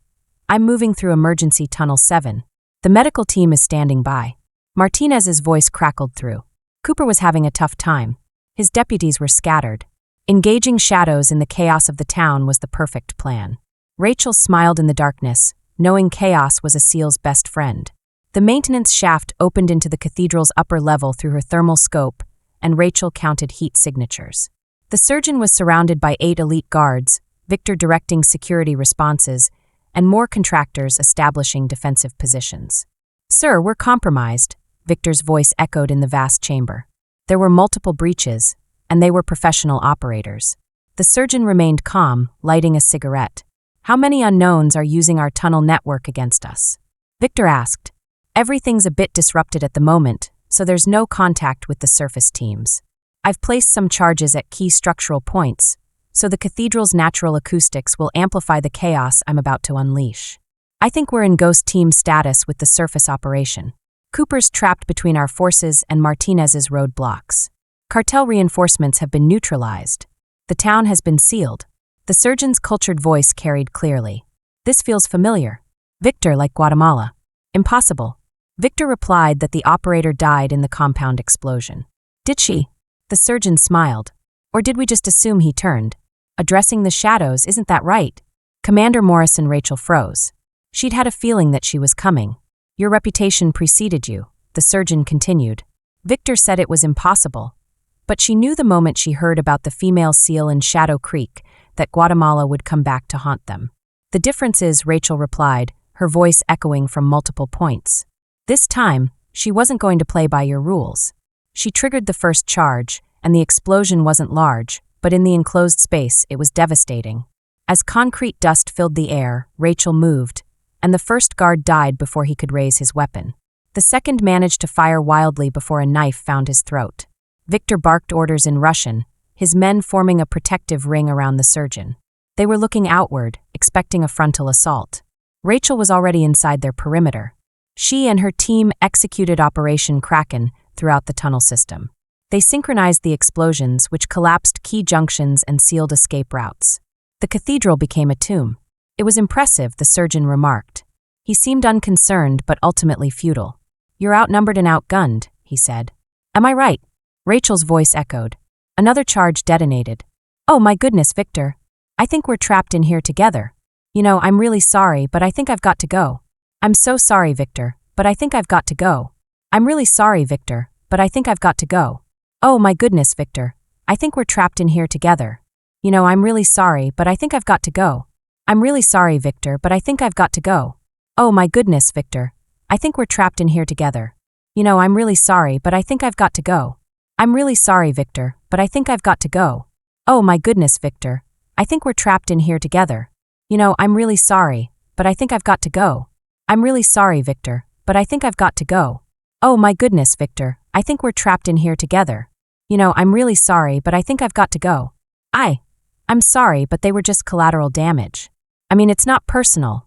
Speaker 1: "I'm moving through emergency tunnel 7. The medical team is standing by." Martinez's voice crackled through. Cooper was having a tough time. His deputies were scattered. Engaging shadows in the chaos of the town was the perfect plan. Rachel smiled in the darkness, knowing chaos was a SEAL's best friend. The maintenance shaft opened into the cathedral's upper level through her thermal scope, and Rachel counted heat signatures. The surgeon was surrounded by 8 elite guards, Victor directing security responses, and more contractors establishing defensive positions. "Sir, we're compromised," Victor's voice echoed in the vast chamber. There were multiple breaches, and they were professional operators. The surgeon remained calm, lighting a cigarette. "How many unknowns are using our tunnel network against us?" Victor asked. "Everything's a bit disrupted at the moment, so there's no contact with the surface teams. I've placed some charges at key structural points, so the cathedral's natural acoustics will amplify the chaos I'm about to unleash. I think we're in Ghost Team status with the surface operation. Cooper's trapped between our forces and Martinez's roadblocks. Cartel reinforcements have been neutralized. The town has been sealed." The surgeon's cultured voice carried clearly. "This feels familiar. Victor, like Guatemala." "Impossible." Victor replied that the operator died in the compound explosion. "Did she?" The surgeon smiled. "Or did we just assume he turned? Addressing the shadows, isn't that right?" Commander Morris and Rachel froze. She'd had a feeling that she was coming. "Your reputation preceded you," the surgeon continued. Victor said it was impossible, but she knew the moment she heard about the female SEAL in Shadow Creek that Guatemala would come back to haunt them. "The difference is," Rachel replied, her voice echoing from multiple points. "This time, she wasn't going to play by your rules." She triggered the first charge, and the explosion wasn't large, but in the enclosed space, it was devastating. As concrete dust filled the air, Rachel moved, and the first guard died before he could raise his weapon. The second managed to fire wildly before a knife found his throat. Victor barked orders in Russian, his men forming a protective ring around the surgeon. They were looking outward, expecting a frontal assault. Rachel was already inside their perimeter. She and her team executed Operation Kraken throughout the tunnel system. They synchronized the explosions, which collapsed key junctions and sealed escape routes. The cathedral became a tomb. "It was impressive," the surgeon remarked. He seemed unconcerned but ultimately futile. "You're outnumbered and outgunned," he said. "Am I right?" Rachel's voice echoed. Another charge detonated. Oh my goodness, Victor. I think we're trapped in here together. I'm really sorry, but I think I've got to go. I'm so sorry, Victor, but I think I've got to go. I'm really sorry, Victor, but I think I've got to go. Oh my goodness, Victor. I think we're trapped in here together. I'm really sorry, but I think I've got to go. I'm really sorry, Victor, but I think I've got to go. Oh my goodness, Victor. I think we're trapped in here together. I'm really sorry, but I think I've got to go. I'm really sorry, Victor, but I think I've got to go. Oh my goodness, Victor. I think we're trapped in here together. I'm really sorry, but I think I've got to go. I'm really sorry, Victor, but I think I've got to go. Oh my goodness, Victor. I think we're trapped in here together. I'm really sorry, but I think I've got to go. I'm sorry, but they were just collateral damage. It's not personal,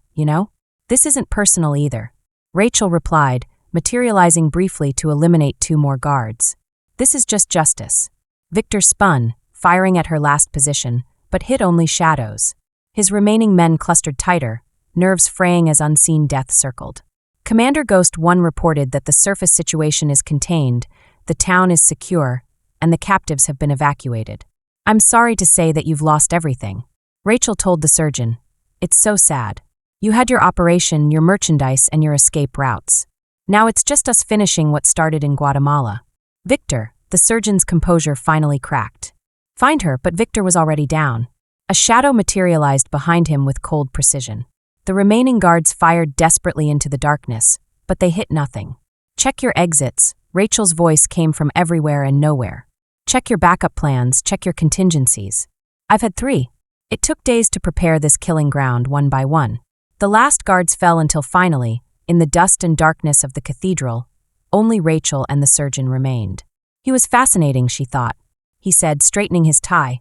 Speaker 1: This isn't personal either. Rachel replied, materializing briefly to eliminate 2 more guards. This is just justice. Victor spun, firing at her last position, but hit only shadows. His remaining men clustered tighter, nerves fraying as unseen death circled. Commander Ghost 1 reported that the surface situation is contained, the town is secure, and the captives have been evacuated. I'm sorry to say that you've lost everything. Rachel told the surgeon. It's so sad. You had your operation, your merchandise, and your escape routes. Now it's just us finishing what started in Guatemala. Victor, the surgeon's composure finally cracked. Find her, but Victor was already down. A shadow materialized behind him with cold precision. The remaining guards fired desperately into the darkness, but they hit nothing. Check your exits. Rachel's voice came from everywhere and nowhere. Check your backup plans, check your contingencies. I've had 3. It took days to prepare this killing ground one by one. The last guards fell until finally, in the dust and darkness of the cathedral, only Rachel and the surgeon remained. He was fascinating, she thought. He said, straightening his tie.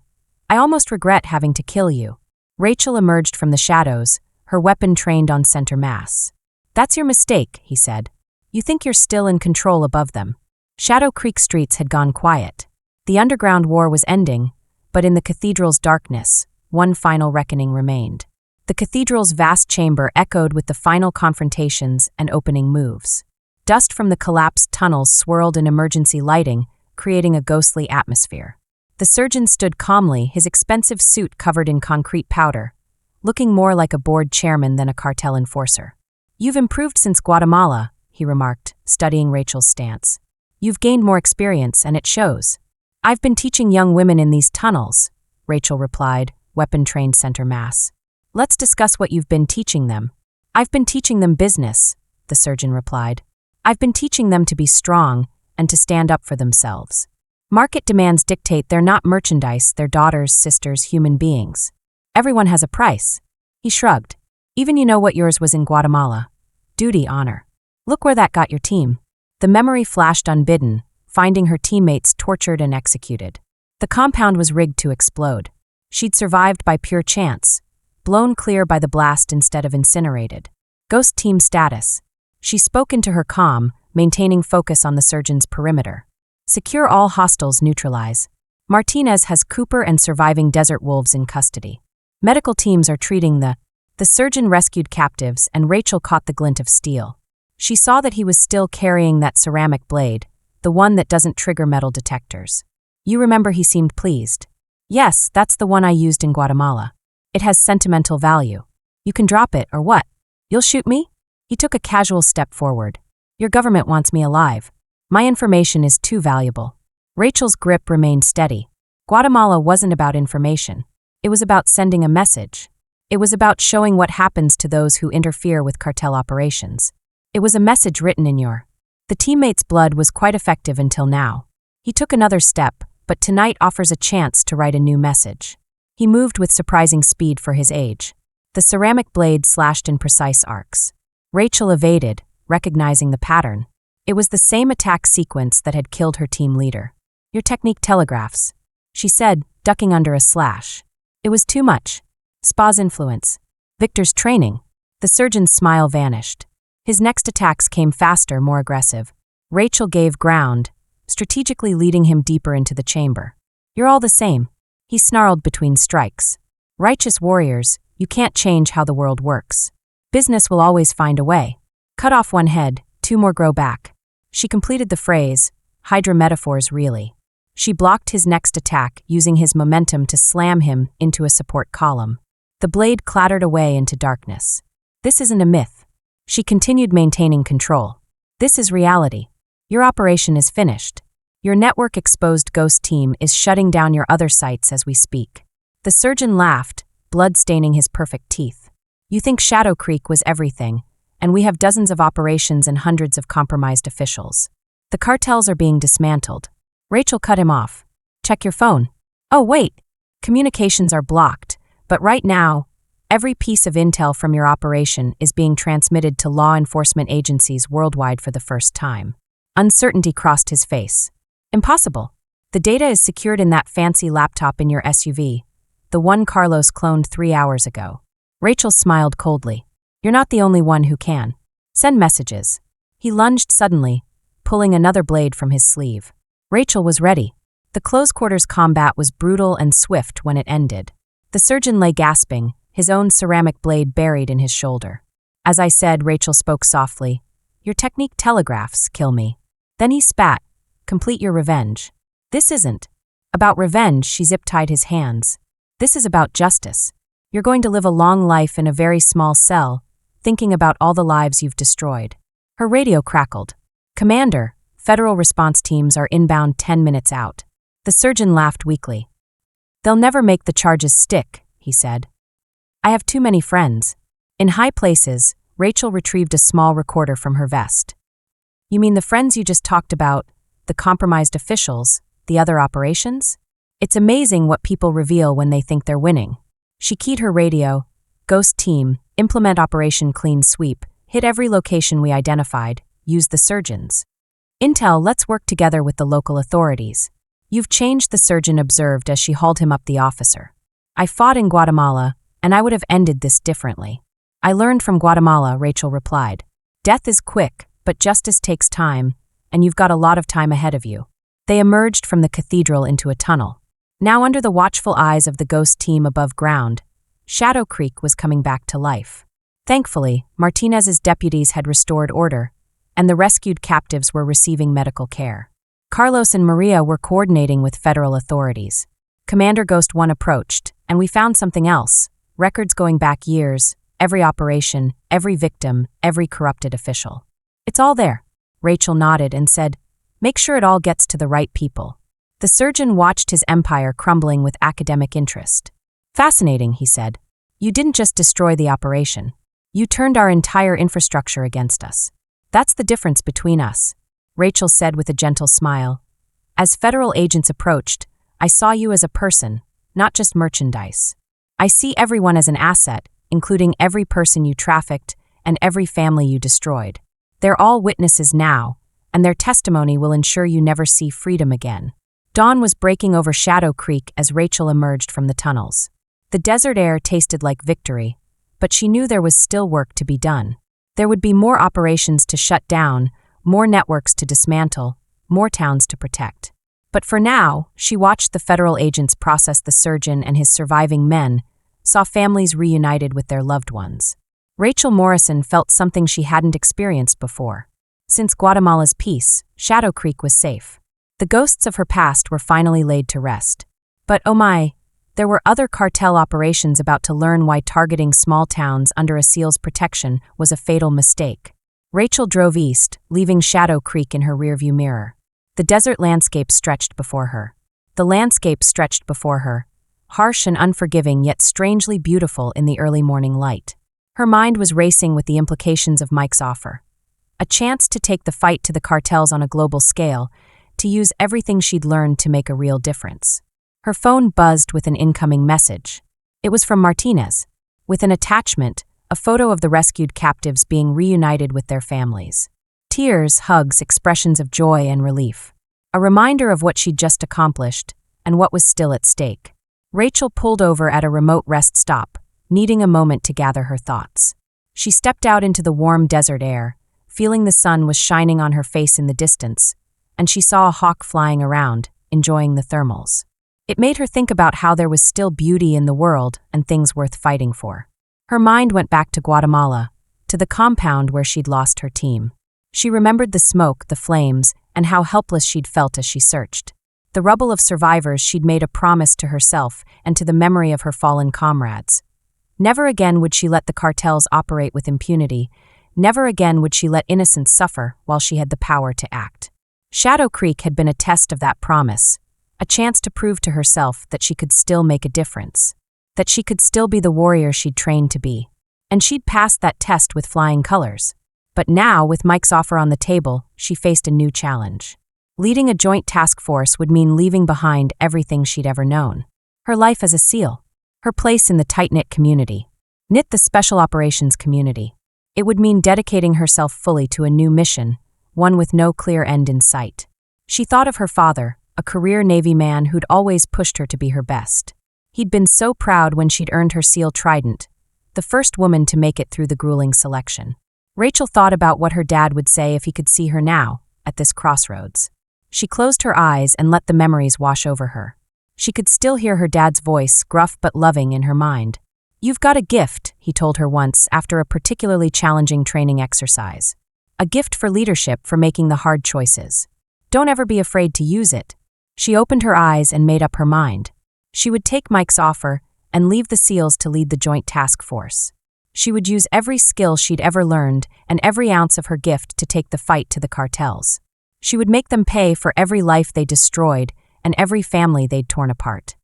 Speaker 1: I almost regret having to kill you. Rachel emerged from the shadows, her weapon trained on center mass. That's your mistake, he said. You think you're still in control above them. Shadow Creek streets had gone quiet. The underground war was ending, but in the cathedral's darkness, one final reckoning remained. The cathedral's vast chamber echoed with the final confrontations and opening moves. Dust from the collapsed tunnels swirled in emergency lighting, creating a ghostly atmosphere. The surgeon stood calmly, his expensive suit covered in concrete powder, looking more like a board chairman than a cartel enforcer. You've improved since Guatemala, he remarked, studying Rachel's stance. You've gained more experience, and it shows. I've been teaching young women in these tunnels, Rachel replied, weapon-trained center mass. Let's discuss what you've been teaching them. I've been teaching them business, the surgeon replied. I've been teaching them to be strong and to stand up for themselves. Market demands dictate they're not merchandise, they're daughters, sisters, human beings. Everyone has a price. He shrugged. Even you know what yours was in Guatemala. Duty, honor. Look where that got your team. The memory flashed unbidden, finding her teammates tortured and executed. The compound was rigged to explode. She'd survived by pure chance, blown clear by the blast instead of incinerated. Ghost team status. She spoke into her comm, maintaining focus on the surgeon's perimeter. Secure all hostiles, neutralize. Martinez has Cooper and surviving desert wolves in custody. Medical teams are treating the surgeon rescued captives, and Rachel caught the glint of steel. She saw that he was still carrying that ceramic blade, the one that doesn't trigger metal detectors. You remember he seemed pleased. Yes, that's the one I used in Guatemala. It has sentimental value. You can drop it, or what? You'll shoot me? He took a casual step forward. Your government wants me alive. My information is too valuable. Rachel's grip remained steady. Guatemala wasn't about information. It was about sending a message. It was about showing what happens to those who interfere with cartel operations. It was a message written in your. The teammate's blood was quite effective until now. He took another step, but tonight offers a chance to write a new message. He moved with surprising speed for his age. The ceramic blade slashed in precise arcs. Rachel evaded, recognizing the pattern. It was the same attack sequence that had killed her team leader. Your technique telegraphs, she said, ducking under a slash. It was too much. Spa's influence. Victor's training. The surgeon's smile vanished. His next attacks came faster, more aggressive. Rachel gave ground, strategically leading him deeper into the chamber. You're all the same. He snarled between strikes. Righteous warriors, you can't change how the world works. Business will always find a way. Cut off one head, 2 more grow back. She completed the phrase, Hydra metaphors really. She blocked his next attack, using his momentum to slam him into a support column. The blade clattered away into darkness. This isn't a myth. She continued, maintaining control. This is reality. Your operation is finished. Your network-exposed ghost team is shutting down your other sites as we speak. The surgeon laughed, blood staining his perfect teeth. You think Shadow Creek was everything, and we have dozens of operations and hundreds of compromised officials. The cartels are being dismantled. Rachel cut him off. Check your phone. Oh, wait. Communications are blocked, but right now, every piece of intel from your operation is being transmitted to law enforcement agencies worldwide for the first time. Uncertainty crossed his face. Impossible. The data is secured in that fancy laptop in your SUV, the one Carlos cloned 3 hours ago. Rachel smiled coldly. You're not the only one who can. Send messages. He lunged suddenly, pulling another blade from his sleeve. Rachel was ready. The close-quarters combat was brutal and swift when it ended. The surgeon lay gasping, his own ceramic blade buried in his shoulder. As I said, Rachel spoke softly. Your technique telegraphs, kill me. Then he spat. Complete your revenge. This isn't about revenge. She zip-tied his hands. This is about justice. You're going to live a long life in a very small cell, thinking about all the lives you've destroyed. Her radio crackled. Commander, federal response teams are inbound 10 minutes out. The surgeon laughed weakly. They'll never make the charges stick, he said. I have too many friends. In high places, Rachel retrieved a small recorder from her vest. You mean the friends you just talked about, the compromised officials, the other operations? It's amazing what people reveal when they think they're winning. She keyed her radio. Ghost team, implement Operation Clean Sweep, hit every location we identified, use the surgeons. Intel, let's work together with the local authorities. You've changed, the surgeon observed as she hauled him up the officer. I fought in Guatemala, and I would have ended this differently. I learned from Guatemala, Rachel replied. Death is quick, but justice takes time, and you've got a lot of time ahead of you. They emerged from the cathedral into a tunnel. Now under the watchful eyes of the ghost team above ground, Shadow Creek was coming back to life. Thankfully, Martinez's deputies had restored order, and the rescued captives were receiving medical care. Carlos and Maria were coordinating with federal authorities. Commander Ghost 1 approached, and we found something else. Records going back years, every operation, every victim, every corrupted official. It's all there. Rachel nodded and said, make sure it all gets to the right people. The surgeon watched his empire crumbling with academic interest. Fascinating, he said. You didn't just destroy the operation. You turned our entire infrastructure against us. That's the difference between us, Rachel said with a gentle smile. As federal agents approached, I saw you as a person, not just merchandise. I see everyone as an asset, including every person you trafficked and every family you destroyed. They're all witnesses now, and their testimony will ensure you never see freedom again. Dawn was breaking over Shadow Creek as Rachel emerged from the tunnels. The desert air tasted like victory, but she knew there was still work to be done. There would be more operations to shut down, more networks to dismantle, more towns to protect. But for now, she watched the federal agents process the surgeon and his surviving men, saw families reunited with their loved ones. Rachel Morrison felt something she hadn't experienced before. Since Guatemala's peace, Shadow Creek was safe. The ghosts of her past were finally laid to rest. But oh my, there were other cartel operations about to learn why targeting small towns under a SEAL's protection was a fatal mistake. Rachel drove east, leaving Shadow Creek in her rearview mirror. The desert landscape stretched before her. Harsh and unforgiving yet strangely beautiful in the early morning light. Her mind was racing with the implications of Mike's offer. A chance to take the fight to the cartels on a global scale, to use everything she'd learned to make a real difference. Her phone buzzed with an incoming message. It was from Martinez, with an attachment, a photo of the rescued captives being reunited with their families. Tears, hugs, expressions of joy and relief. A reminder of what she'd just accomplished and what was still at stake. Rachel pulled over at a remote rest stop, needing a moment to gather her thoughts. She stepped out into the warm desert air, feeling the sun was shining on her face in the distance, and she saw a hawk flying around, enjoying the thermals. It made her think about how there was still beauty in the world and things worth fighting for. Her mind went back to Guatemala, to the compound where she'd lost her team. She remembered the smoke, the flames, and how helpless she'd felt as she searched. The rubble of survivors, she'd made a promise to herself and to the memory of her fallen comrades. Never again would she let the cartels operate with impunity. Never again would she let innocents suffer while she had the power to act. Shadow Creek had been a test of that promise, a chance to prove to herself that she could still make a difference, that she could still be the warrior she'd trained to be. And she'd passed that test with flying colors. But now, with Mike's offer on the table, she faced a new challenge. Leading a joint task force would mean leaving behind everything she'd ever known. Her life as a SEAL, her place in the tight-knit community, the Special Operations community. It would mean dedicating herself fully to a new mission, one with no clear end in sight. She thought of her father, a career Navy man who'd always pushed her to be her best. He'd been so proud when she'd earned her SEAL Trident, the first woman to make it through the grueling selection. Rachel thought about what her dad would say if he could see her now, at this crossroads. She closed her eyes and let the memories wash over her. She could still hear her dad's voice, gruff but loving, in her mind. "You've got a gift," he told her once after a particularly challenging training exercise. "A gift for leadership, for making the hard choices. Don't ever be afraid to use it." She opened her eyes and made up her mind. She would take Mike's offer and leave the SEALs to lead the joint task force. She would use every skill she'd ever learned and every ounce of her gift to take the fight to the cartels. She would make them pay for every life they destroyed and every family they'd torn apart.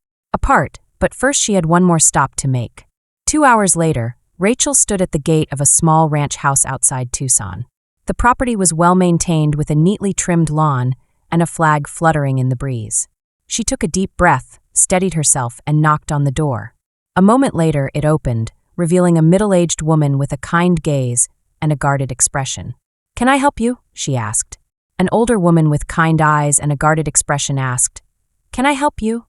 Speaker 1: But first she had one more stop to make. 2 hours later, Rachel stood at the gate of a small ranch house outside Tucson. The property was well maintained with a neatly trimmed lawn and a flag fluttering in the breeze. She took a deep breath, steadied herself, and knocked on the door. A moment later, it opened, revealing a middle-aged woman with a kind gaze and a guarded expression. "Can I help you?" she asked. An older woman with kind eyes and a guarded expression asked, "Can I help you?"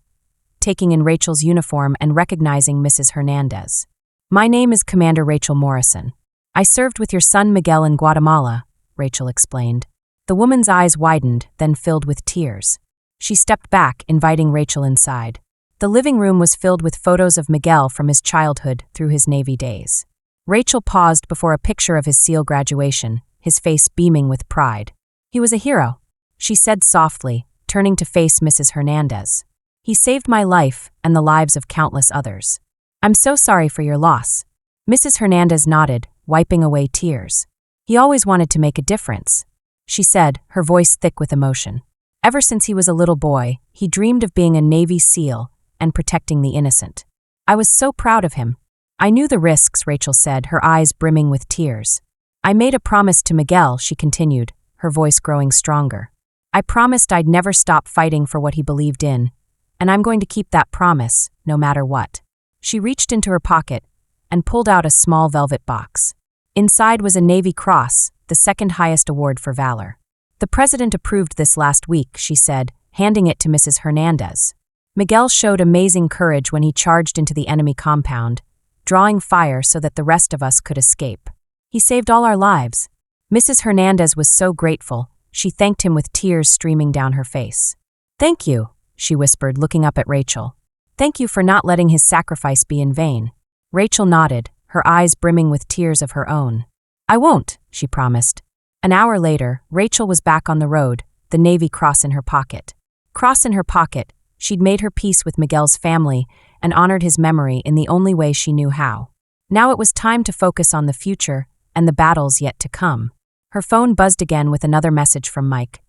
Speaker 1: taking in Rachel's uniform and recognizing Mrs. Hernandez. "My name is Commander Rachel Morrison. I served with your son Miguel in Guatemala," Rachel explained. The woman's eyes widened, then filled with tears. She stepped back, inviting Rachel inside. The living room was filled with photos of Miguel from his childhood through his Navy days. Rachel paused before a picture of his SEAL graduation, his face beaming with pride. "He was a hero," she said softly, turning to face Mrs. Hernandez. "He saved my life and the lives of countless others. I'm so sorry for your loss." Mrs. Hernandez nodded, wiping away tears. "He always wanted to make a difference," she said, her voice thick with emotion. "Ever since he was a little boy, he dreamed of being a Navy SEAL and protecting the innocent. I was so proud of him." "I knew the risks," Rachel said, her eyes brimming with tears. "I made a promise to Miguel," she continued, her voice growing stronger. "I promised I'd never stop fighting for what he believed in, and I'm going to keep that promise, no matter what." She reached into her pocket and pulled out a small velvet box. Inside was a Navy Cross, the second highest award for valor. "The President approved this last week," she said, handing it to Mrs. Hernandez. "Miguel showed amazing courage when he charged into the enemy compound, drawing fire so that the rest of us could escape. He saved all our lives." Mrs. Hernandez was so grateful, she thanked him with tears streaming down her face. "Thank you," she whispered, looking up at Rachel. "Thank you for not letting his sacrifice be in vain." Rachel nodded, her eyes brimming with tears of her own. "I won't," she promised. An hour later, Rachel was back on the road, the Navy Cross in her pocket. Cross in her pocket, she'd made her peace with Miguel's family and honored his memory in the only way she knew how. Now it was time to focus on the future and the battles yet to come. Her phone buzzed again with another message from Mike.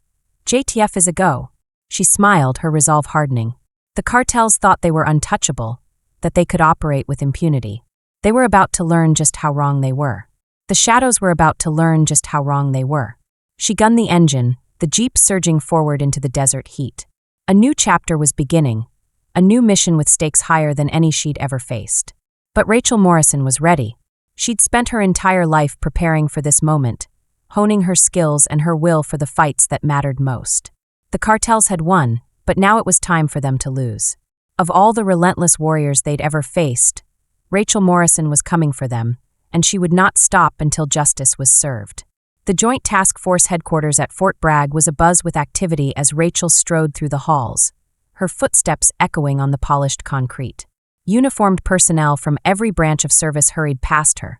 Speaker 1: "JTF is a go." She smiled, her resolve hardening. The cartels thought they were untouchable, that they could operate with impunity. They were about to learn just how wrong they were. The shadows were about to learn just how wrong they were. She gunned the engine, the Jeep surging forward into the desert heat. A new chapter was beginning, a new mission with stakes higher than any she'd ever faced. But Rachel Morrison was ready. She'd spent her entire life preparing for this moment, honing her skills and her will for the fights that mattered most. The cartels had won, but now it was time for them to lose. Of all the relentless warriors they'd ever faced, Rachel Morrison was coming for them, and she would not stop until justice was served. The Joint Task Force headquarters at Fort Bragg was abuzz with activity as Rachel strode through the halls, her footsteps echoing on the polished concrete. Uniformed personnel from every branch of service hurried past her,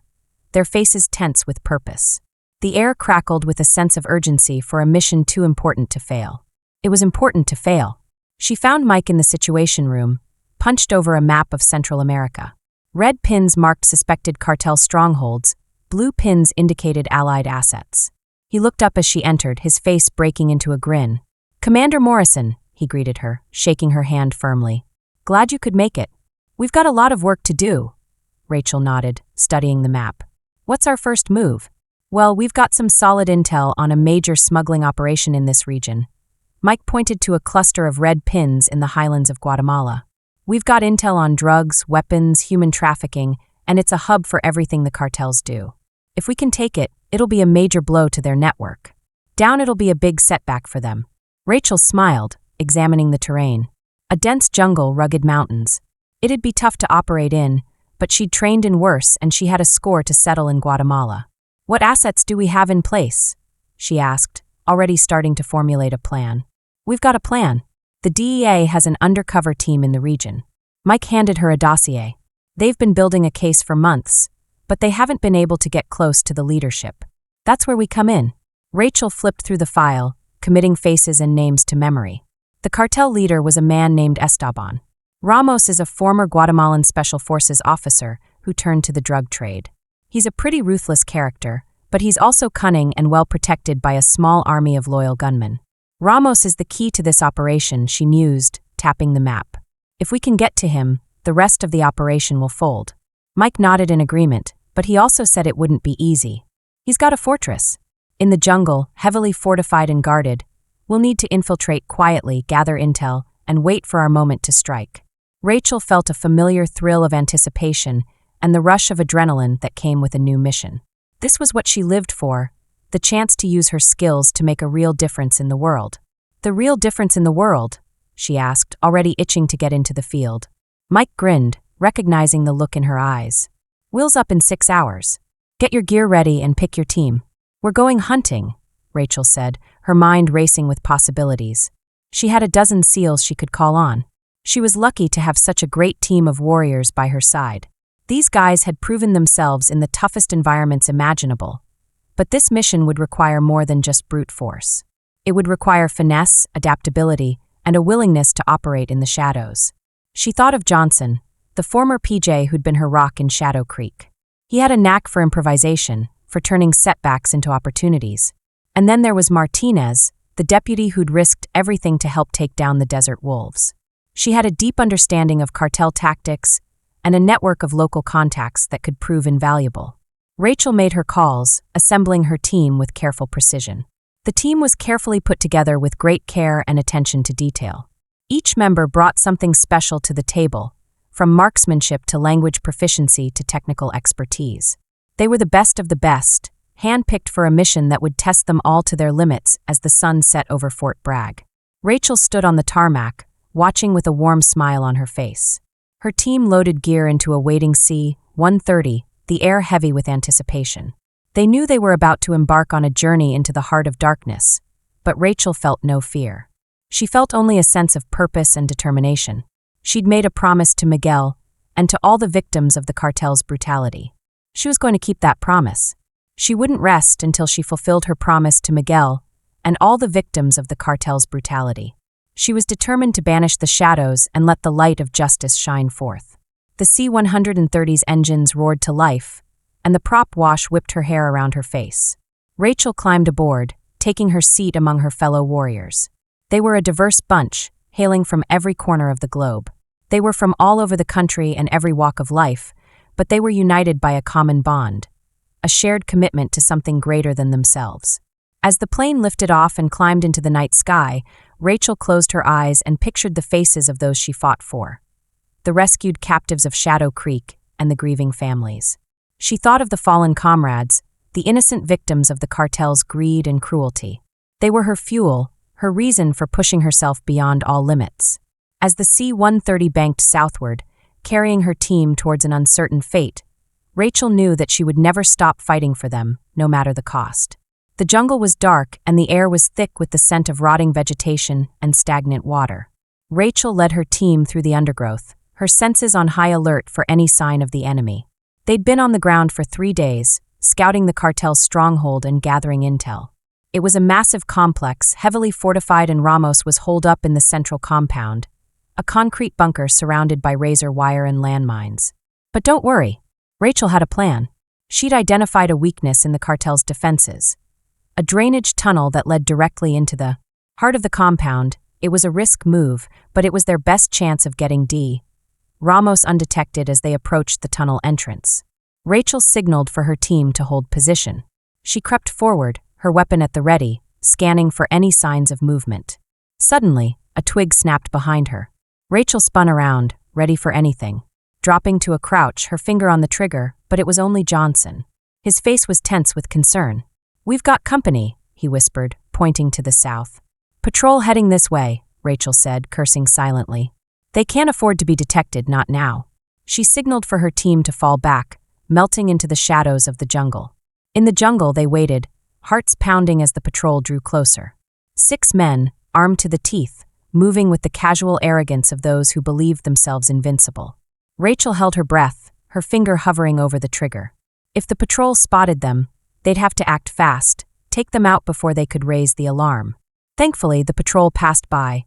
Speaker 1: their faces tense with purpose. The air crackled with a sense of urgency for a mission too important to fail. It was important to fail. She found Mike in the Situation Room, punched over a map of Central America. Red pins marked suspected cartel strongholds, blue pins indicated Allied assets. He looked up as she entered, his face breaking into a grin. "Commander Morrison," he greeted her, shaking her hand firmly. "Glad you could make it. We've got a lot of work to do." Rachel nodded, studying the map. "What's our first move?" "Well, we've got some solid intel on a major smuggling operation in this region." Mike pointed to a cluster of red pins in the highlands of Guatemala. "We've got intel on drugs, weapons, human trafficking, and it's a hub for everything the cartels do. If we can take it, it'll be a major blow to their network. Down, it'll be a big setback for them." Rachel smiled, examining the terrain. A dense jungle, rugged mountains. It'd be tough to operate in, but she'd trained in worse and she had a score to settle in Guatemala. "What assets do we have in place?" she asked, already starting to formulate a plan. "We've got a plan. The DEA has an undercover team in the region." Mike handed her a dossier. "They've been building a case for months, but they haven't been able to get close to the leadership. That's where we come in." Rachel flipped through the file, committing faces and names to memory. The cartel leader was a man named Esteban. Ramos is a former Guatemalan Special Forces officer who turned to the drug trade. He's a pretty ruthless character, but he's also cunning and well protected by a small army of loyal gunmen. "Ramos is the key to this operation," she mused, tapping the map. "If we can get to him, the rest of the operation will fold." Mike nodded in agreement, but he also said it wouldn't be easy. "He's got a fortress. In the jungle, heavily fortified and guarded. We'll need to infiltrate quietly, gather intel, and wait for our moment to strike." Rachel felt a familiar thrill of anticipation and the rush of adrenaline that came with a new mission. This was what she lived for, the chance to use her skills to make a real difference in the world. "The real difference in the world?" she asked, already itching to get into the field. Mike grinned, recognizing the look in her eyes. "Will's up in 6 hours. Get your gear ready and pick your team." "We're going hunting," Rachel said, her mind racing with possibilities. She had a dozen SEALs she could call on. She was lucky to have such a great team of warriors by her side. These guys had proven themselves in the toughest environments imaginable. But this mission would require more than just brute force. It would require finesse, adaptability, and a willingness to operate in the shadows. She thought of Johnson, the former PJ who'd been her rock in Shadow Creek. He had a knack for improvisation, for turning setbacks into opportunities. And then there was Martinez, the deputy who'd risked everything to help take down the desert wolves. She had a deep understanding of cartel tactics and a network of local contacts that could prove invaluable. Rachel made her calls, assembling her team with careful precision. The team was carefully put together with great care and attention to detail. Each member brought something special to the table, from marksmanship to language proficiency to technical expertise. They were the best of the best, handpicked for a mission that would test them all to their limits as the sun set over Fort Bragg. Rachel stood on the tarmac, watching with a warm smile on her face. Her team loaded gear into a waiting C-130, the air heavy with anticipation. They knew they were about to embark on a journey into the heart of darkness, but Rachel felt no fear. She felt only a sense of purpose and determination. She'd made a promise to Miguel and to all the victims of the cartel's brutality. She was going to keep that promise. She wouldn't rest until she fulfilled her promise to Miguel and all the victims of the cartel's brutality. She was determined to banish the shadows and let the light of justice shine forth. The C-130's engines roared to life, and the prop wash whipped her hair around her face. Rachel climbed aboard, taking her seat among her fellow warriors. They were a diverse bunch, hailing from every corner of the globe. They were from all over the country and every walk of life, but they were united by a common bond, a shared commitment to something greater than themselves. As the plane lifted off and climbed into the night sky, Rachel closed her eyes and pictured the faces of those she fought for, the rescued captives of Shadow Creek and the grieving families. She thought of the fallen comrades, the innocent victims of the cartel's greed and cruelty. They were her fuel, her reason for pushing herself beyond all limits. As the C-130 banked southward, carrying her team towards an uncertain fate, Rachel knew that she would never stop fighting for them, no matter the cost. The jungle was dark and the air was thick with the scent of rotting vegetation and stagnant water. Rachel led her team through the undergrowth, her senses on high alert for any sign of the enemy. They'd been on the ground for 3 days, scouting the cartel's stronghold and gathering intel. It was a massive complex, heavily fortified, and Ramos was holed up in the central compound, a concrete bunker surrounded by razor wire and landmines. But don't worry, Rachel had a plan. She'd identified a weakness in the cartel's defenses, a drainage tunnel that led directly into the heart of the compound. It was a risk move, but it was their best chance of getting Ramos undetected as they approached the tunnel entrance. Rachel signaled for her team to hold position. She crept forward, her weapon at the ready, scanning for any signs of movement. Suddenly, a twig snapped behind her. Rachel spun around, ready for anything. Dropping to a crouch, her finger on the trigger, but it was only Johnson. His face was tense with concern. "We've got company," he whispered, pointing to the south. "Patrol heading this way," Rachel said, cursing silently. "They can't afford to be detected, not now." She signaled for her team to fall back, melting into the shadows of the jungle. In the jungle, they waited, hearts pounding as the patrol drew closer. 6 men, armed to the teeth, moving with the casual arrogance of those who believed themselves invincible. Rachel held her breath, her finger hovering over the trigger. If the patrol spotted them, they'd have to act fast, take them out before they could raise the alarm. Thankfully, the patrol passed by,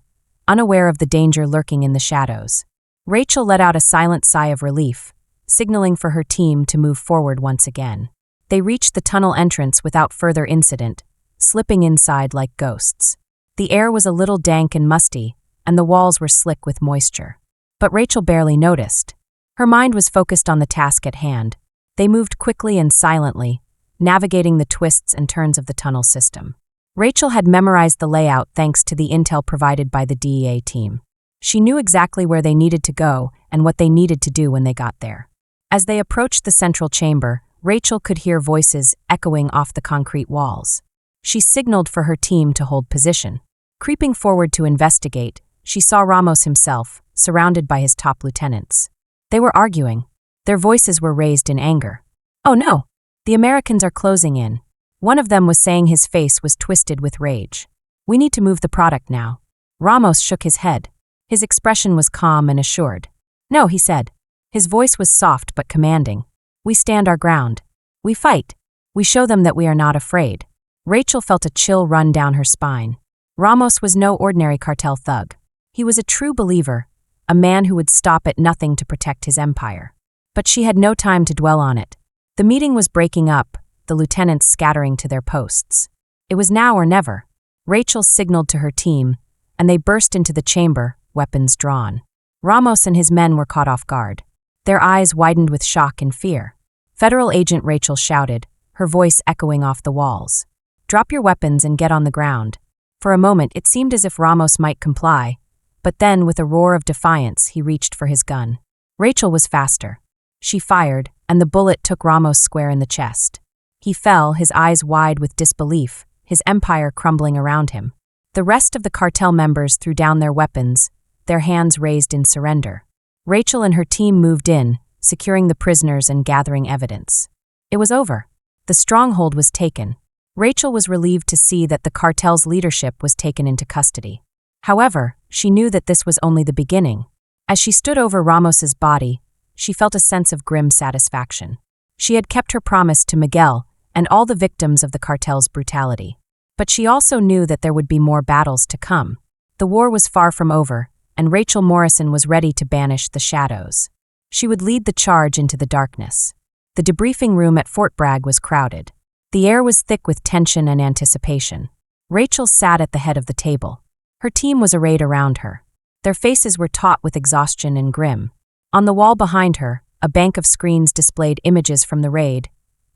Speaker 1: unaware of the danger lurking in the shadows. Rachel let out a silent sigh of relief, signaling for her team to move forward once again. They reached the tunnel entrance without further incident, slipping inside like ghosts. The air was a little dank and musty, and the walls were slick with moisture. But Rachel barely noticed. Her mind was focused on the task at hand. They moved quickly and silently, navigating the twists and turns of the tunnel system. Rachel had memorized the layout thanks to the intel provided by the DEA team. She knew exactly where they needed to go and what they needed to do when they got there. As they approached the central chamber, Rachel could hear voices echoing off the concrete walls. She signaled for her team to hold position. Creeping forward to investigate, she saw Ramos himself, surrounded by his top lieutenants. They were arguing. Their voices were raised in anger. "Oh no! The Americans are closing in." One of them was saying, his face was twisted with rage. "We need to move the product now." Ramos shook his head. His expression was calm and assured. "No," he said. His voice was soft but commanding. "We stand our ground. We fight. We show them that we are not afraid." Rachel felt a chill run down her spine. Ramos was no ordinary cartel thug. He was a true believer, a man who would stop at nothing to protect his empire. But she had no time to dwell on it. The meeting was breaking up, the lieutenants scattering to their posts. It was now or never. Rachel signaled to her team, and they burst into the chamber, weapons drawn. Ramos and his men were caught off guard. Their eyes widened with shock and fear. "Federal Agent," Rachel shouted, her voice echoing off the walls. "Drop your weapons and get on the ground." For a moment, it seemed as if Ramos might comply, but then, with a roar of defiance, he reached for his gun. Rachel was faster. She fired, and the bullet took Ramos square in the chest. He fell, his eyes wide with disbelief, his empire crumbling around him. The rest of the cartel members threw down their weapons, their hands raised in surrender. Rachel and her team moved in, securing the prisoners and gathering evidence. It was over. The stronghold was taken. Rachel was relieved to see that the cartel's leadership was taken into custody. However, she knew that this was only the beginning. As she stood over Ramos's body, she felt a sense of grim satisfaction. She had kept her promise to Miguel and all the victims of the cartel's brutality. But she also knew that there would be more battles to come. The war was far from over, and Rachel Morrison was ready to banish the shadows. She would lead the charge into the darkness. The debriefing room at Fort Bragg was crowded. The air was thick with tension and anticipation. Rachel sat at the head of the table. Her team was arrayed around her. Their faces were taut with exhaustion and grim. On the wall behind her, a bank of screens displayed images from the raid,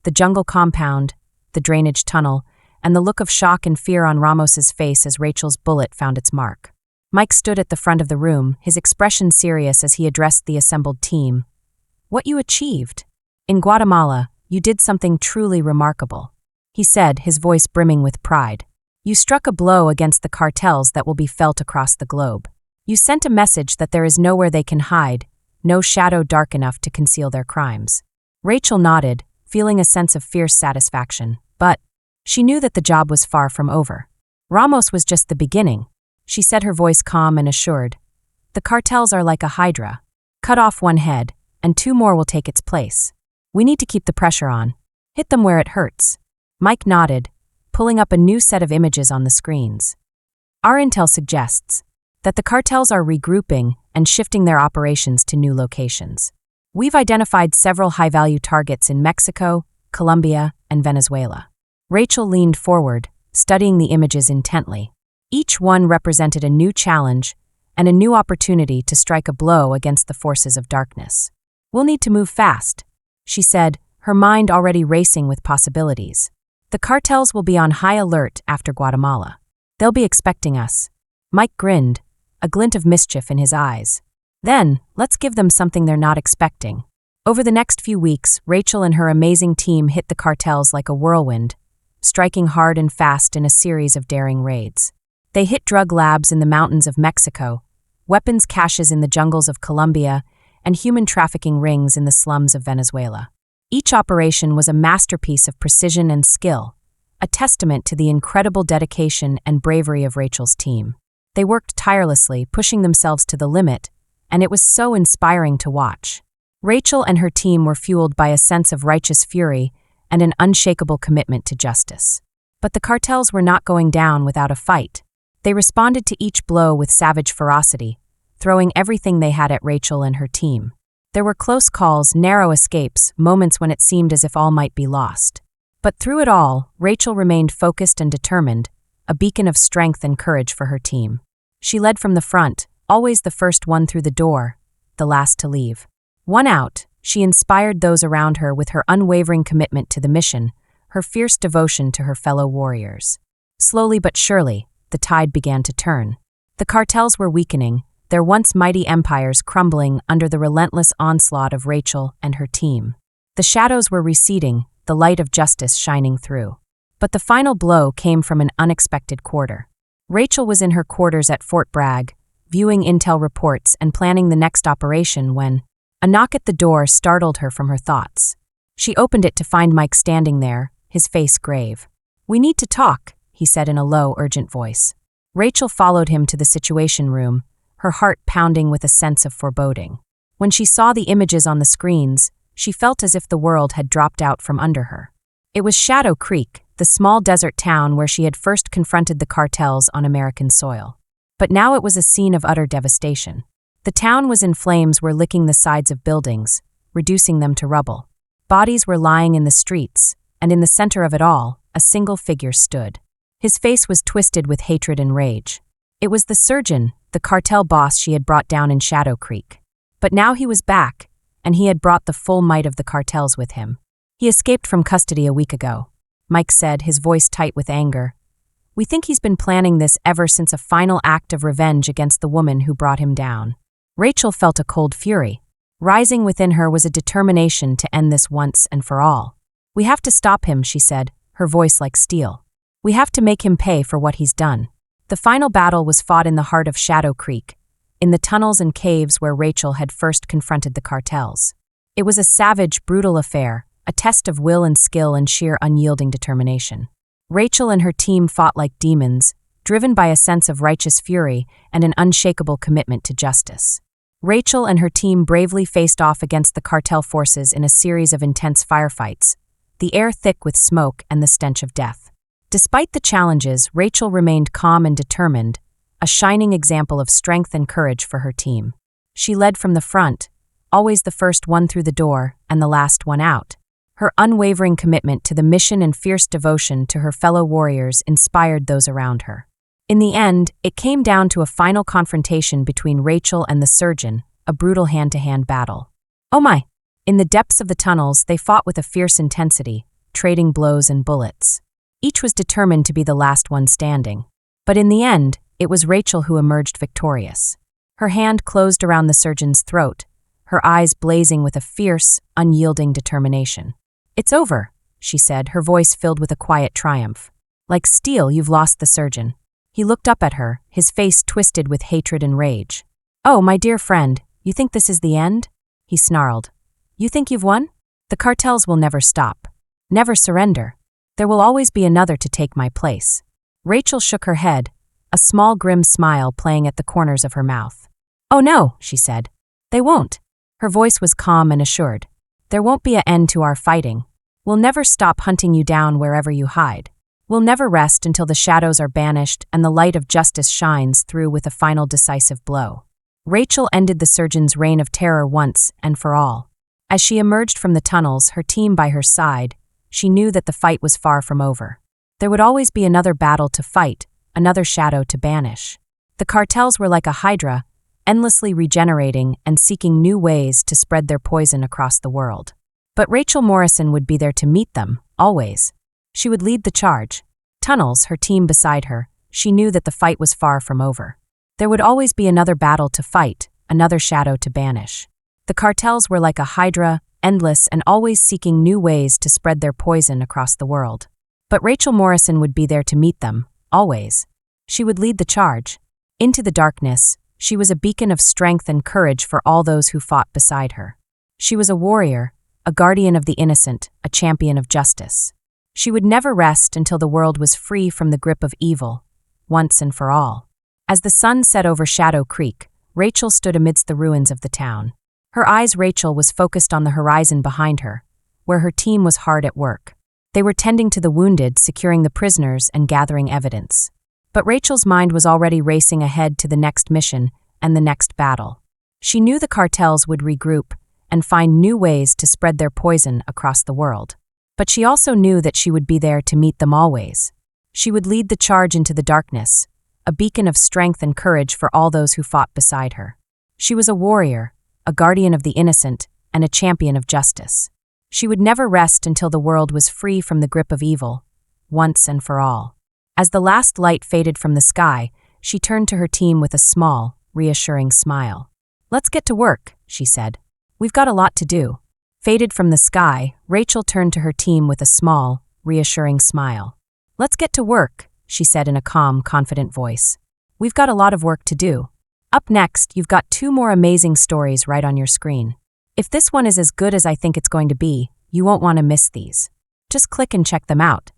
Speaker 1: the jungle compound, the drainage tunnel, and the look of shock and fear on Ramos's face as Rachel's bullet found its mark. Mike stood at the front of the room, his expression serious as he addressed the assembled team. "What you achieved? In Guatemala, you did something truly remarkable," he said, his voice brimming with pride. "You struck a blow against the cartels that will be felt across the globe. You sent a message that there is nowhere they can hide, no shadow dark enough to conceal their crimes." Rachel nodded, feeling a sense of fierce satisfaction, but she knew that the job was far from over. Ramos was just the beginning. She said, her voice calm and assured. "The cartels are like a hydra. Cut off one head, and 2 more will take its place. We need to keep the pressure on. Hit them where it hurts." Mike nodded, pulling up a new set of images on the screens. Our intel suggests that the cartels are regrouping and shifting their operations to new locations. We've identified several high-value targets in Mexico, Colombia, and Venezuela. Rachel leaned forward, studying the images intently. Each one represented a new challenge and a new opportunity to strike a blow against the forces of darkness. We'll need to move fast, she said, her mind already racing with possibilities. The cartels will be on high alert after Guatemala. They'll be expecting us. Mike grinned, a glint of mischief in his eyes. Then, let's give them something they're not expecting. Over the next few weeks, Rachel and her amazing team hit the cartels like a whirlwind, striking hard and fast in a series of daring raids. They hit drug labs in the mountains of Mexico, weapons caches in the jungles of Colombia, and human trafficking rings in the slums of Venezuela. Each operation was a masterpiece of precision and skill, a testament to the incredible dedication and bravery of Rachel's team. They worked tirelessly, pushing themselves to the limit, and it was so inspiring to watch. Rachel and her team were fueled by a sense of righteous fury and an unshakable commitment to justice. But the cartels were not going down without a fight. They responded to each blow with savage ferocity, throwing everything they had at Rachel and her team. There were close calls, narrow escapes, moments when it seemed as if all might be lost. But through it all, Rachel remained focused and determined, a beacon of strength and courage for her team. She led from the front, always the first one through the door, the last to leave. One out, she inspired those around her with her unwavering commitment to the mission, her fierce devotion to her fellow warriors. Slowly but surely, the tide began to turn. The cartels were weakening, their once mighty empires crumbling under the relentless onslaught of Rachel and her team. The shadows were receding, the light of justice shining through. But the final blow came from an unexpected quarter. Rachel was in her quarters at Fort Bragg, viewing intel reports and planning the next operation when a knock at the door startled her from her thoughts. She opened it to find Mike standing there, his face grave. "We need to talk," he said in a low, urgent voice. Rachel followed him to the Situation Room, her heart pounding with a sense of foreboding. When she saw the images on the screens, she felt as if the world had dropped out from under her. It was Shadow Creek, the small desert town where she had first confronted the cartels on American soil. But now it was a scene of utter devastation. The town was in flames were licking the sides of buildings, reducing them to rubble. Bodies were lying in the streets, and in the center of it all, a single figure stood. His face was twisted with hatred and rage. It was the surgeon, the cartel boss she had brought down in Shadow Creek. But now he was back, and he had brought the full might of the cartels with him. "He escaped from custody a week ago," Mike said, his voice tight with anger. "We think he's been planning this ever since a final act of revenge against the woman who brought him down." Rachel felt a cold fury. Rising within her was a determination to end this once and for all. "We have to stop him," she said, her voice like steel. "We have to make him pay for what he's done." The final battle was fought in the heart of Shadow Creek, in the tunnels and caves where Rachel had first confronted the cartels. It was a savage, brutal affair, a test of will and skill and sheer unyielding determination. Rachel and her team fought like demons, driven by a sense of righteous fury and an unshakable commitment to justice. Rachel and her team bravely faced off against the cartel forces in a series of intense firefights, the air thick with smoke and the stench of death. Despite the challenges, Rachel remained calm and determined, a shining example of strength and courage for her team. She led from the front, always the first one through the door and the last one out. Her unwavering commitment to the mission and fierce devotion to her fellow warriors inspired those around her. In the end, it came down to a final confrontation between Rachel and the surgeon, a brutal hand-to-hand battle. Oh my! In the depths of the tunnels, they fought with a fierce intensity, trading blows and bullets. Each was determined to be the last one standing. But in the end, it was Rachel who emerged victorious. Her hand closed around the surgeon's throat, her eyes blazing with a fierce, unyielding determination. "It's over," she said, her voice filled with a quiet triumph. "Like steel, you've lost the surgeon." He looked up at her, his face twisted with hatred and rage. "Oh, my dear friend, you think this is the end?" he snarled. "You think you've won? The cartels will never stop. Never surrender. There will always be another to take my place." Rachel shook her head, a small grim smile playing at the corners of her mouth. "Oh no," she said. "They won't." Her voice was calm and assured. "There won't be an end to our fighting. We'll never stop hunting you down wherever you hide." We'll never rest until the shadows are banished and the light of justice shines through with a final decisive blow. Rachel ended the surgeon's reign of terror once and for all. As she emerged from the tunnels, her team by her side, she knew that the fight was far from over. There would always be another battle to fight, another shadow to banish. The cartels were like a hydra, endlessly regenerating and seeking new ways to spread their poison across the world. But Rachel Morrison would be there to meet them, always. She would lead the charge. Tunnels, her team beside her, she knew that the fight was far from over. There would always be another battle to fight, another shadow to banish. The cartels were like a hydra, endless and always seeking new ways to spread their poison across the world. But Rachel Morrison would be there to meet them, always. She would lead the charge. Into the darkness, she was a beacon of strength and courage for all those who fought beside her. She was a warrior, a guardian of the innocent, a champion of justice. She would never rest until the world was free from the grip of evil, once and for all. As the sun set over Shadow Creek, Rachel stood amidst the ruins of the town. Her eyes, Rachel, was focused on the horizon behind her, where her team was hard at work. They were tending to the wounded, securing the prisoners, and gathering evidence. But Rachel's mind was already racing ahead to the next mission and the next battle. She knew the cartels would regroup and find new ways to spread their poison across the world. But she also knew that she would be there to meet them always. She would lead the charge into the darkness, a beacon of strength and courage for all those who fought beside her. She was a warrior, a guardian of the innocent, and a champion of justice. She would never rest until the world was free from the grip of evil, once and for all. As the last light faded from the sky, she turned to her team with a small, reassuring smile. "Let's get to work," she said. "We've got a lot to do." Faded from the sky, Rachel turned to her team with a small, reassuring smile. "Let's get to work," she said in a calm, confident voice. "We've got a lot of work to do." Up next, you've got 2 more amazing stories right on your screen. If this one is as good as I think it's going to be, you won't want to miss these. Just click and check them out.